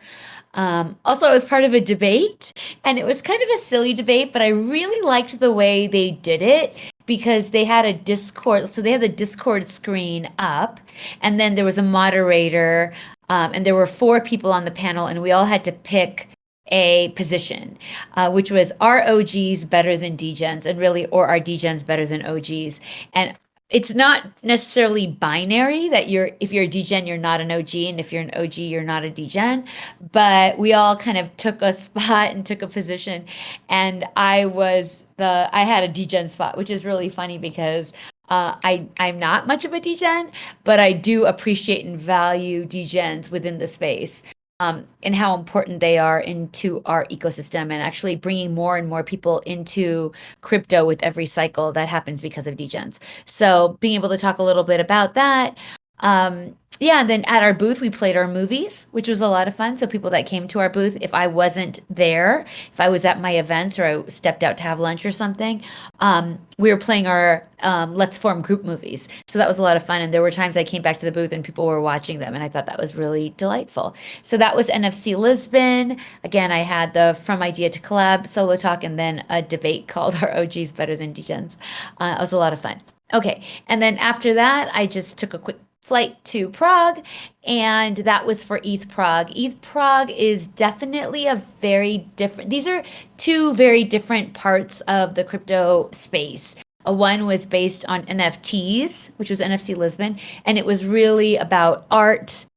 Also, I was part of a debate, and it was kind of a silly debate, but I really liked the way they did it, because they had a Discord. So they had the Discord screen up, and then there was a moderator, and there were 4 people on the panel, and we all had to pick a position, which was, are OGs better than degens, and really, or are degens better than OGs? And it's not necessarily binary that if you're a degen, you're not an OG, and if you're an OG, you're not a degen. But we all kind of took a spot and took a position, and I had a degen spot, which is really funny because I'm not much of a degen, but I do appreciate and value degens within the space. And how important they are into our ecosystem, and actually bringing more and more people into crypto with every cycle that happens because of degens. So being able to talk a little bit about that. And then at our booth, we played our movies, which was a lot of fun. So people that came to our booth, if I wasn't there, if I was at my events or I stepped out to have lunch or something, we were playing our Let's Form group movies. So that was a lot of fun. And there were times I came back to the booth and people were watching them, and I thought that was really delightful. So that was NFC Lisbon. Again, I had the From Idea to Collab solo talk, and then a debate called Are OGs Better Than Degens? It was a lot of fun. Okay, and then after that, I just took a quick flight to Prague, and that was for ETH Prague. ETH Prague is definitely these are 2 very different parts of the crypto space. One was based on NFTs, which was NFC Lisbon, and it was really about art.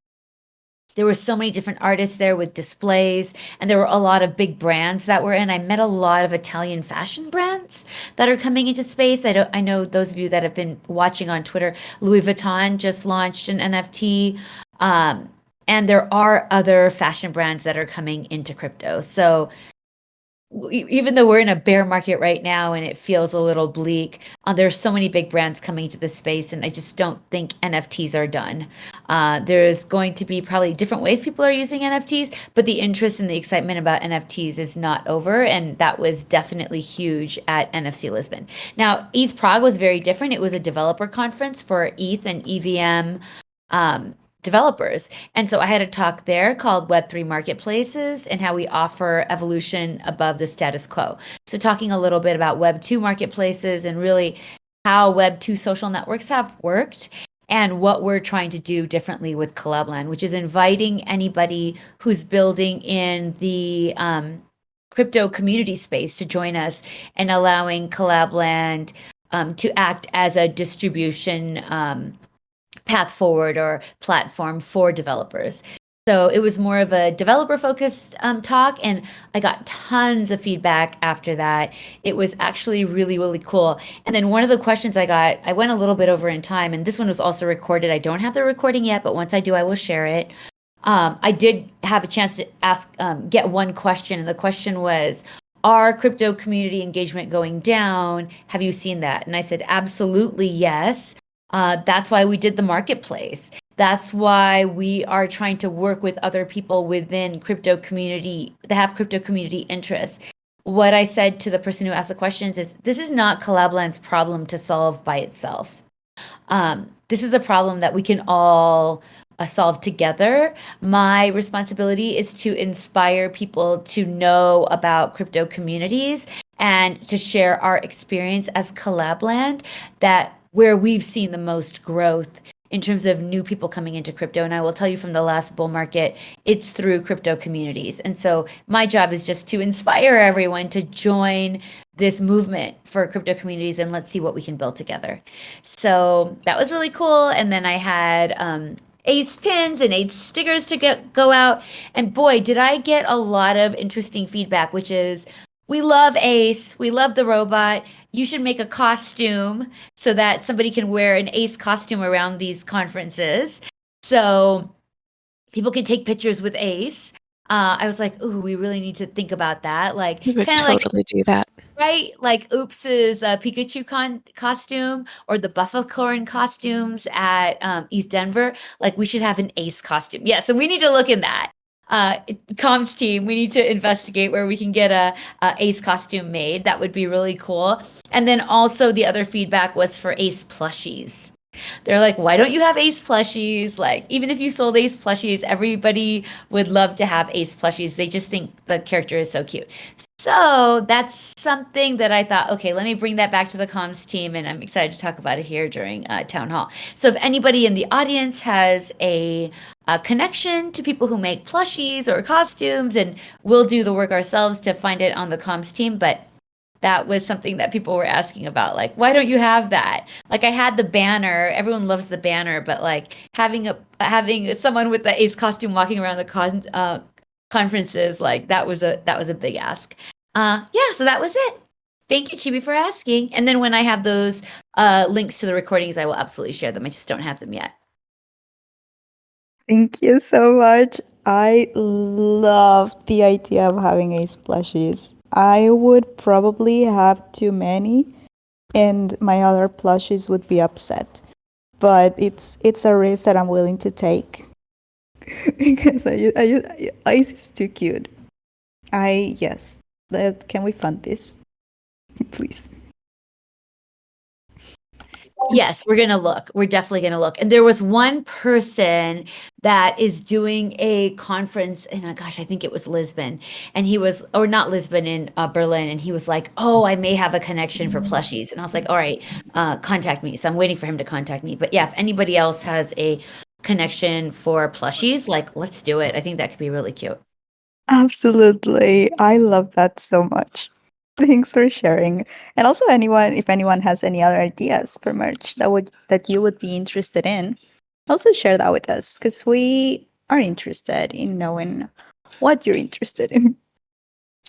There were so many different artists there with displays, and there were a lot of big brands that were in. I met a lot of Italian fashion brands that are coming into space. I know those of you that have been watching on Twitter, Louis Vuitton just launched an NFT, and there are other fashion brands that are coming into crypto. So even though we're in a bear market right now and it feels a little bleak, there's so many big brands coming into the space, and I just don't think NFTs are done. There's going to be probably different ways people are using NFTs, but the interest and the excitement about NFTs is not over, and that was definitely huge at NFC Lisbon. Now, ETH Prague was very different. It was a developer conference for ETH and EVM developers. And so I had a talk there called Web3 Marketplaces and how we offer evolution above the status quo. So talking a little bit about Web2 marketplaces and really how Web2 social networks have worked and what we're trying to do differently with Collab.Land, which is inviting anybody who's building in the crypto community space to join us and allowing Collab.Land to act as a distribution path forward or platform for developers. So it was more of a developer focused talk, and I got tons of feedback after that. It was actually really, really cool. And then one of the questions I got, I went a little bit over in time, and this one was also recorded. I don't have the recording yet, but once I do, I will share it. I did have a chance to ask, get one question, and the question was, are crypto community engagement going down? Have you seen that? And I said, absolutely yes. That's why we did the marketplace. That's why we are trying to work with other people within crypto community that have crypto community interests. What I said to the person who asked the questions is, this is not Collab.Land's problem to solve by itself. This is a problem that we can all solve together. My responsibility is to inspire people to know about crypto communities and to share our experience as Collab.Land, that where we've seen the most growth in terms of new people coming into crypto. And I will tell you from the last bull market, it's through crypto communities. And so my job is just to inspire everyone to join this movement for crypto communities, and let's see what we can build together. So that was really cool. And then I had Ace pins and Ace stickers to go out. And boy, did I get a lot of interesting feedback, which is, we love Ace. We love the robot. You should make a costume so that somebody can wear an Ace costume around these conferences. So people can take pictures with Ace. I was like, ooh, we really need to think about that. Like, We would kind of like, totally do that. right? Like Oops's Pikachu costume or the Buffacorn costumes at East Denver. Like, we should have an Ace costume. Yeah, so we need to look in that. Comms team, we need to investigate where we can get a Ace costume made. That would be really cool. And then also the other feedback was for Ace plushies. They're like, why don't you have Ace plushies? Like, even if you sold Ace plushies, everybody would love to have Ace plushies. They just think the character is so cute. So that's something that I thought, okay, let me bring that back to the comms team, and I'm excited to talk about it here during town hall. So if anybody in the audience has a connection to people who make plushies or costumes, and we'll do the work ourselves to find it on the comms team, but that was something that people were asking about, like, why don't you have that? Like, I had the banner, everyone loves the banner, but like having someone with the Ace costume walking around the conferences, like that was a big ask. Yeah, so that was it. Thank you, Chibi, for asking. And then when I have those links to the recordings, I will absolutely share them. I just don't have them yet. Thank you so much. I love the idea of having Ace plushies. I would probably have too many, and my other plushies would be upset. But it's a risk that I'm willing to take because Ace is too cute. Yes. Can we fund this, please? Yes, we're going to look. We're definitely going to look. And there was one person that is doing a conference in, gosh, I think it was Lisbon. And he was, or not Lisbon, in Berlin. And he was like, oh, I may have a connection for plushies. And I was like, all right, contact me. So I'm waiting for him to contact me. But yeah, if anybody else has a connection for plushies, like, let's do it. I think that could be really cute. Absolutely. I love that so much. Thanks for sharing. And also if anyone has any other ideas for merch that you would be interested in, also share that with us, because we are interested in knowing what you're interested in.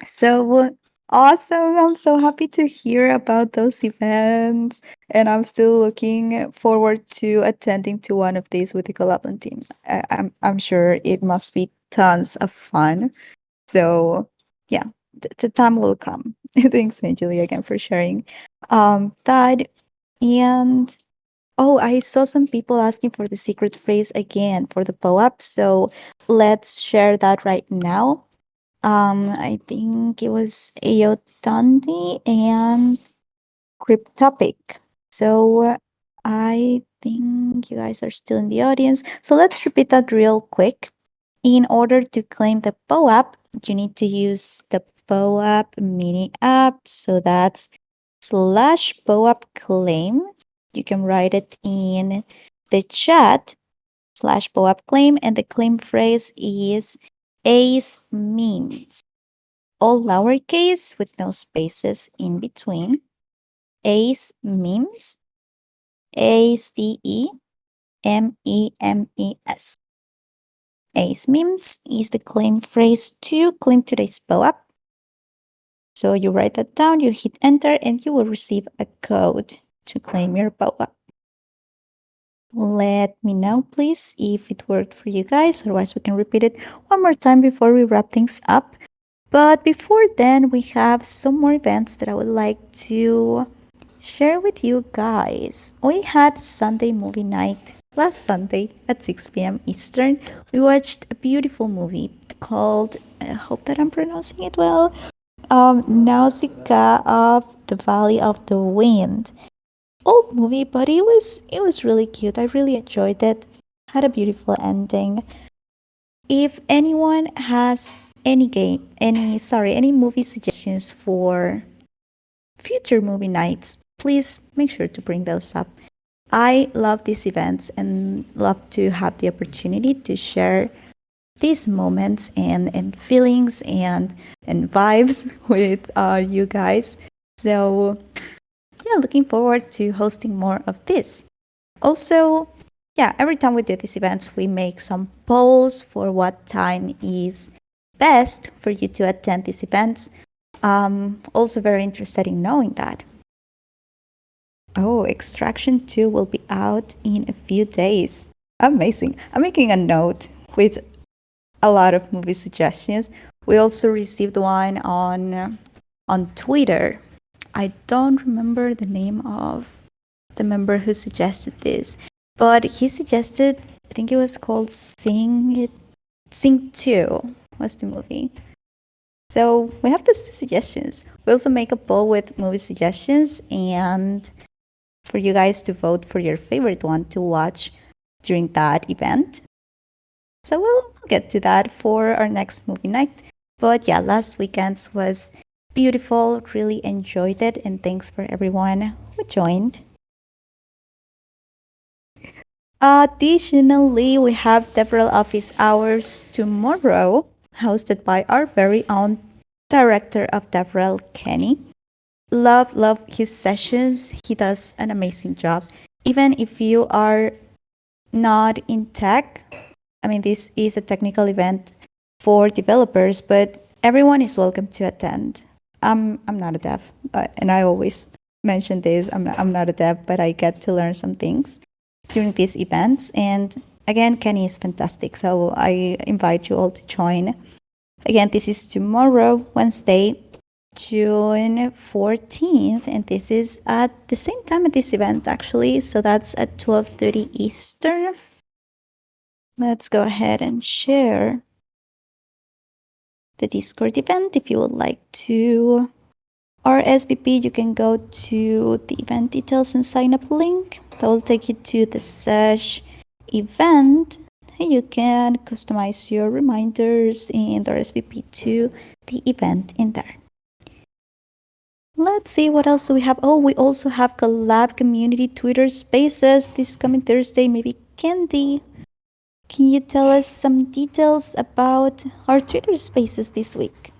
So awesome. I'm so happy to hear about those events, and I'm still looking forward to attending to one of these with the Collab.Land team. I'm sure it must be tons of fun. So yeah, the time will come. Thanks, Anjali, again for sharing that. And I saw some people asking for the secret phrase again for the POAP. So let's share that right now. I think it was Aotandi and Cryptopic. So I think You guys are still in the audience. So let's repeat that real quick. In order to claim the POAP, you need to use the POAP mini app. So that's /POAP claim. You can write it in the chat /POAP claim, and the claim phrase is ACE memes. All lowercase with no spaces in between. ACE memes. ACEMEMES. ACE memes is the claim phrase to claim today's POAP. So you write that down, you hit enter, and you will receive a code to claim your POAP. Let me know, please, if it worked for you guys. Otherwise, we can repeat it one more time before we wrap things up. But before then, we have some more events that I would like to share with you guys. We had Sunday movie night last Sunday at 6 p.m. Eastern. We watched a beautiful movie called, I hope that I'm pronouncing it well, Nausicaa of the Valley of the Wind. Old movie, but it was really cute. I really enjoyed it. Had a beautiful ending. If anyone has any movie suggestions for future movie nights, please make sure to bring those up. I love these events and love to have the opportunity to share these moments and feelings and vibes with you guys. So yeah, looking forward to hosting more of this. Also, yeah, every time we do these events, we make some polls for what time is best for you to attend these events. Also very interested in knowing that. Oh, Extraction 2 will be out in a few days. Amazing. I'm making a note with a lot of movie suggestions. We also received one on Twitter. I don't remember the name of the member who suggested this, but he suggested, I think it was called Sing 2 was the movie. So we have those two suggestions. We also make a poll with movie suggestions and for you guys to vote for your favorite one to watch during that event. So we'll get to that for our next movie night. But yeah, last weekend's was beautiful. Really enjoyed it. And thanks for everyone who joined. Additionally, we have DevRel office hours tomorrow, hosted by our very own director of DevRel, Kenny. Love his sessions. He does an amazing job. Even if you are not in tech, I mean, this is a technical event for developers, but everyone is welcome to attend. I'm not a dev, and I always mention this. I'm not a dev, but I get to learn some things during these events. And again, Kenny is fantastic, so I invite you all to join. Again, this is tomorrow, Wednesday, June 14th, and this is at the same time at this event actually, so that's at 12:30 Eastern. Let's go ahead and share the Discord event. If you would like to RSVP, you can go to the event details and sign up link. That will take you to the sesh event. And you can customize your reminders and RSVP to the event in there. Let's see what else do we have. Oh, we also have Collab Community Twitter Spaces this coming Thursday. Maybe Candy, can you tell us some details about our Twitter Spaces this week?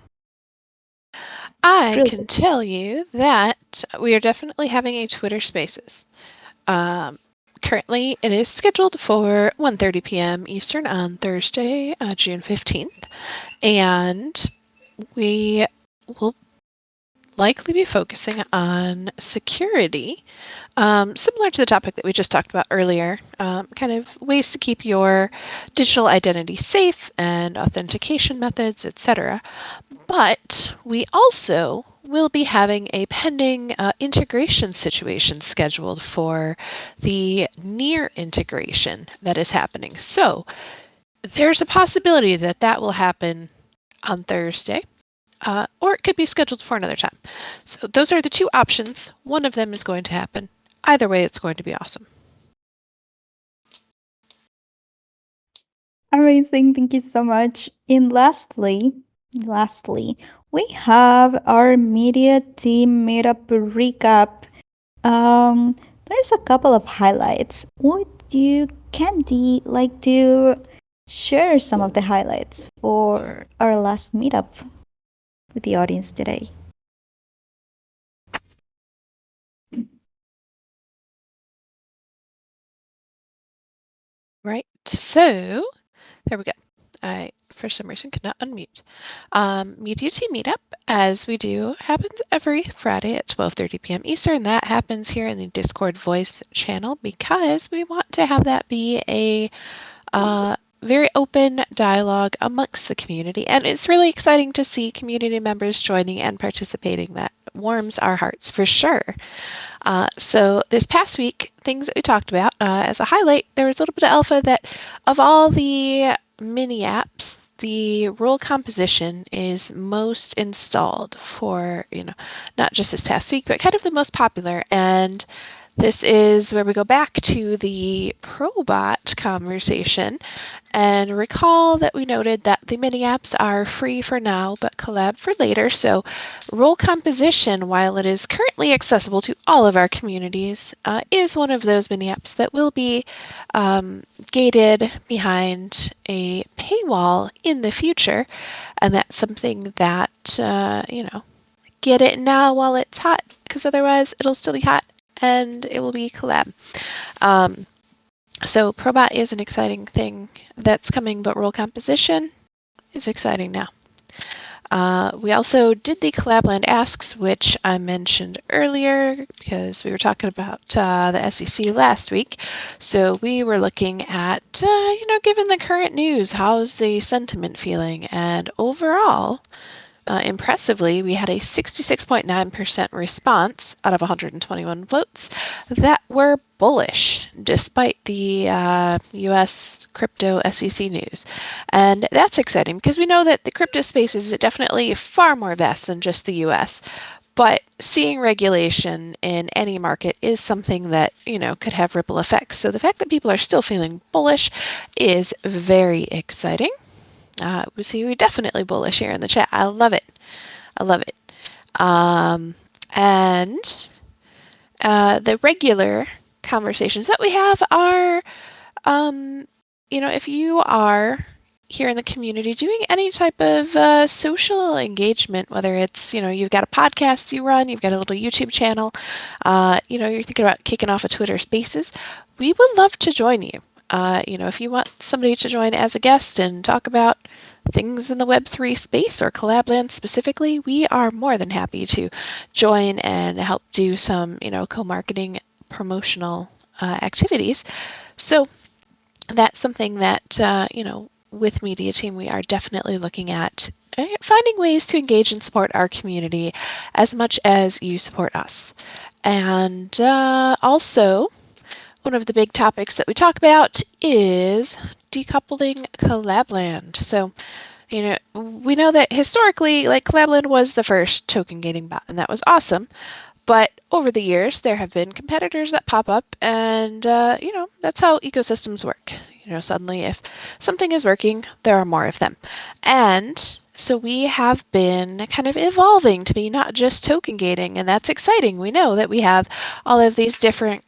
I can tell you that we are definitely having a Twitter Spaces. Currently, it is scheduled for 1:30 p.m. Eastern on Thursday, June 15th, and we will likely be focusing on security, similar to the topic that we just talked about earlier, kind of ways to keep your digital identity safe and authentication methods, etc. But we also will be having a pending integration situation scheduled for the near integration that is happening. So there's a possibility that that will happen on Thursday. Or it could be scheduled for another time. So those are the two options. One of them is going to happen. Either way, it's going to be awesome. Amazing. Thank you so much. And lastly, we have our media team meetup recap. There's a couple of highlights. Would you, Candy, like to share some of the highlights for our last meetup with the audience today? Right. So there we go. I, for some reason, could not unmute. Media Team Meetup, as we do, happens every Friday at 12:30 p.m. Eastern. That happens here in the Discord voice channel because we want to have that be a very open dialogue amongst the community. And it's really exciting to see community members joining and participating. That warms our hearts for sure. So this past week, things that we talked about as a highlight, there was a little bit of alpha that of all the mini apps, the role composition is most installed for, not just this past week, but kind of the most popular. And this is where we go back to the Probot conversation and recall that we noted that the mini apps are free for now, but collab for later. So role composition, while it is currently accessible to all of our communities, is one of those mini apps that will be gated behind a paywall in the future. And that's something that, get it now while it's hot, because otherwise it'll still be hot and it will be collab. So Probot is an exciting thing that's coming, but role composition is exciting now. We also did the Collab.Land asks, which I mentioned earlier because we were talking about the SEC last week. So we were looking at, given the current news, how's the sentiment feeling? And overall, impressively, we had a 66.9% response out of 121 votes that were bullish, despite the US crypto SEC news. And that's exciting because we know that the crypto space is definitely far more vast than just the US. But seeing regulation in any market is something that, could have ripple effects. So the fact that people are still feeling bullish is very exciting. We see we're definitely bullish here in the chat. I love it. And the regular conversations that we have are, if you are here in the community doing any type of social engagement, whether it's, you've got a podcast you run, you've got a little YouTube channel, you're thinking about kicking off a Twitter Spaces, we would love to join you. If you want somebody to join as a guest and talk about things in the Web3 space or Collab.Land specifically, we are more than happy to join and help do some, co-marketing promotional activities. So that's something that, with Media Team, we are definitely looking at finding ways to engage and support our community as much as you support us. And also, one of the big topics that we talk about is decoupling Collab.Land. So, we know that historically, Collab.Land was the first token gating bot, and that was awesome. But over the years, there have been competitors that pop up, and, that's how ecosystems work. Suddenly, if something is working, there are more of them. And so we have been kind of evolving to be not just token gating, and that's exciting. We know that we have all of these different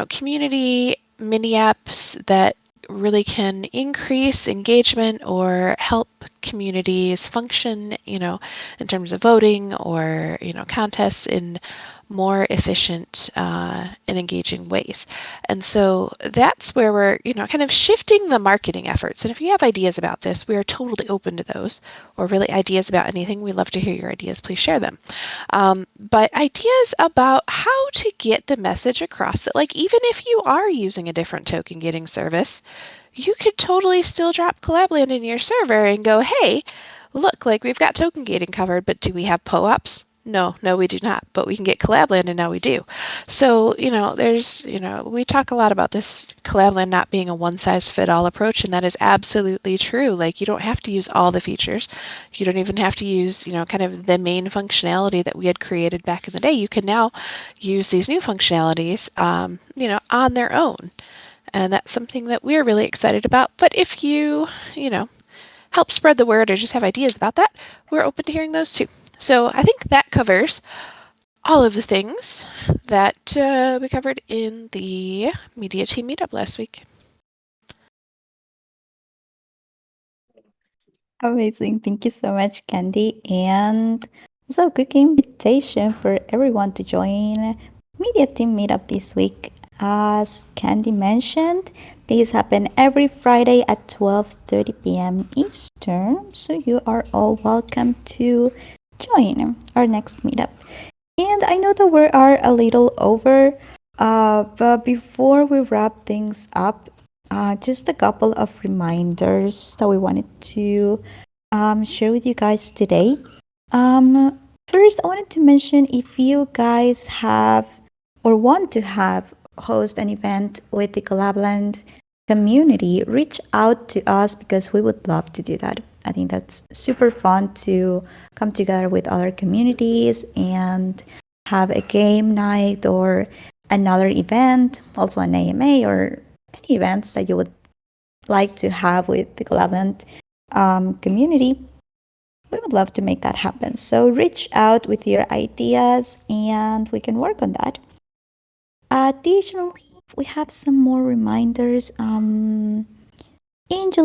community mini apps that really can increase engagement or help communities function, in terms of voting or, contests in more efficient and engaging ways. And so that's where we're, kind of shifting the marketing efforts. And if you have ideas about this, we are totally open to those, or really ideas about anything. We love to hear your ideas. Please share them. But ideas about how to get the message across that, even if you are using a different token getting service, you could totally still drop Collab.Land in your server and go, hey, look, we've got token gating covered, but do we have POAPs? No, we do not, but we can get Collab.Land, and now we do. So, there's, we talk a lot about this Collab.Land not being a one-size-fit-all approach, and that is absolutely true. You don't have to use all the features. You don't even have to use, kind of the main functionality that we had created back in the day. You can now use these new functionalities, on their own. And that's something that we're really excited about. But if you help spread the word or just have ideas about that, we're open to hearing those too. So I think that covers all of the things that we covered in the media team meetup last week. Amazing. Thank you so much, Candy. And also a quick invitation for everyone to join Media Team Meetup this week. As Candy mentioned, these happen every Friday at 12:30 p.m. Eastern. So you are all welcome to join our next meetup. And I know that we are a little over, but before we wrap things up, just a couple of reminders that we wanted to share with you guys today. First, I wanted to mention if you guys have or want to have host an event with the Collab.Land community, reach out to us because we would love to do that. I think that's super fun to come together with other communities and have a game night or another event, also an AMA or any events that you would like to have with the Collab.Land community. We would love to make that happen. So reach out with your ideas and we can work on that. Additionally, we have some more reminders. Angeli,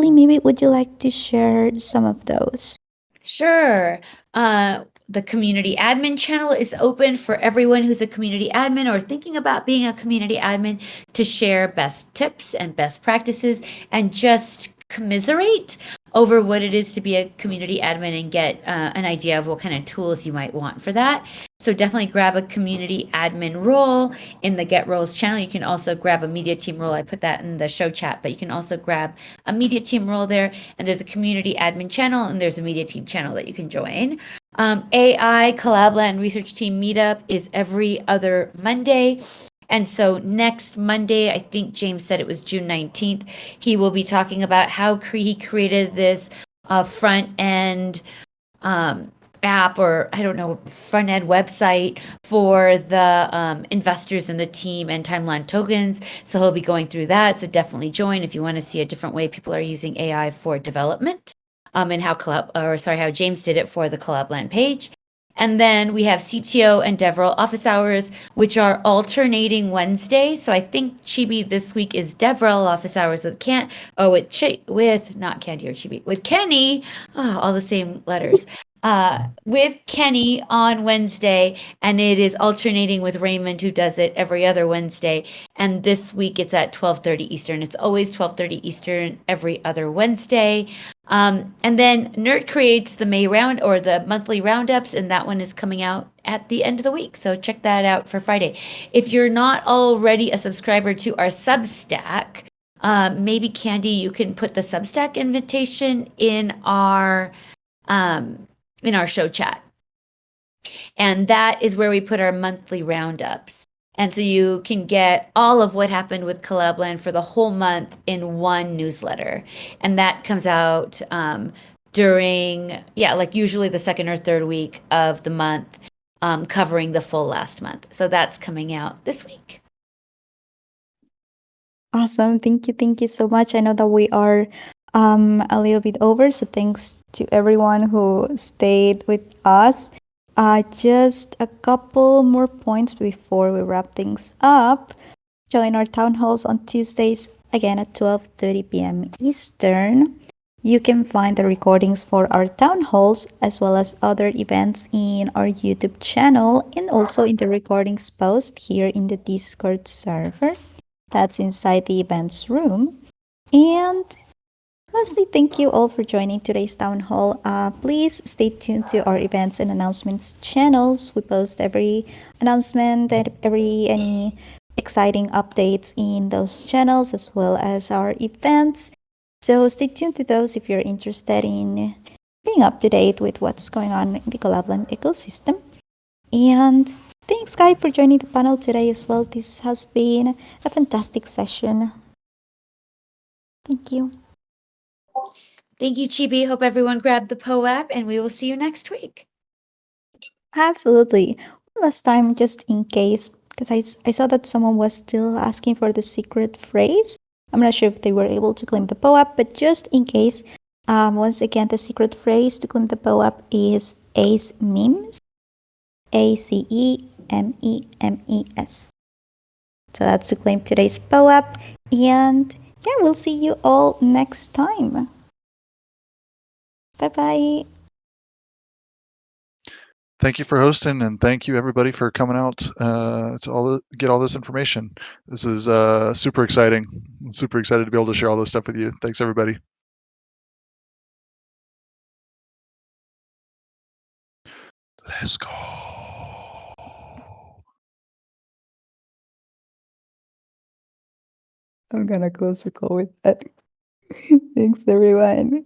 maybe would you like to share some of those? Sure. The community admin channel is open for everyone who's a community admin or thinking about being a community admin to share best tips and best practices and just commiserate over what it is to be a community admin and get an idea of what kind of tools you might want for that. So definitely grab a community admin role in the Get Roles channel. You can also grab a media team role. I put that in the show chat, but you can also grab a media team role there. And there's a community admin channel and there's a media team channel that you can join. AI Collab.Land Research Team Meetup is every other Monday. And so next Monday, I think James said it was June 19th, he will be talking about how he created this front end app or I don't know, front end website for the investors in the team and Timeline tokens. So he'll be going through that. So definitely join if you want to see a different way people are using AI for development and how James did it for the Collab.Land page. And then we have CTO and DevRel office hours, which are alternating Wednesdays. So I think Chibi this week is DevRel office hours with not Candy or Chibi, with Kenny, all the same letters. With Kenny on Wednesday, and it is alternating with Raymond, who does it every other Wednesday. And this week it's at 12:30 Eastern. It's always 12:30 Eastern every other Wednesday. And then Nerd creates the May round or the monthly roundups, and that one is coming out at the end of the week. So check that out for Friday. If you're not already a subscriber to our Substack, maybe Candy, you can put the Substack invitation in our show chat. And that is where we put our monthly roundups. And so you can get all of what happened with Collab.Land for the whole month in one newsletter. And that comes out during, usually the second or third week of the month, covering the full last month. So that's coming out this week. Awesome. Thank you. Thank you so much. I know that we are a little bit over, so thanks to everyone who stayed with us. Just a couple more points before we wrap things up. Join our town halls on Tuesdays, again at 12:30 p.m. Eastern. You can find the recordings for our town halls as well as other events in our YouTube channel and also in the recordings post here in the Discord server. That's inside the events room. And lastly, thank you all for joining today's town hall. Please stay tuned to our events and announcements channels. We post every announcement and any exciting updates in those channels as well as our events. So stay tuned to those if you're interested in being up to date with what's going on in the Collab.Land ecosystem. And thanks, Guy, for joining the panel today as well. This has been a fantastic session. Thank you. Thank you, Chibi. Hope everyone grabbed the POAP, and we will see you next week. Absolutely. One last time, just in case, because I saw that someone was still asking for the secret phrase. I'm not sure if they were able to claim the POAP, but just in case, once again, the secret phrase to claim the POAP is ACE memes, ACEMEMES. So that's to claim today's POAP, and yeah, we'll see you all next time. Bye-bye. Thank you for hosting, and thank you everybody for coming out to get all this information. This is super exciting. I'm super excited to be able to share all this stuff with you. Thanks, everybody. Let's go. I'm gonna close the call with that. Thanks, everyone.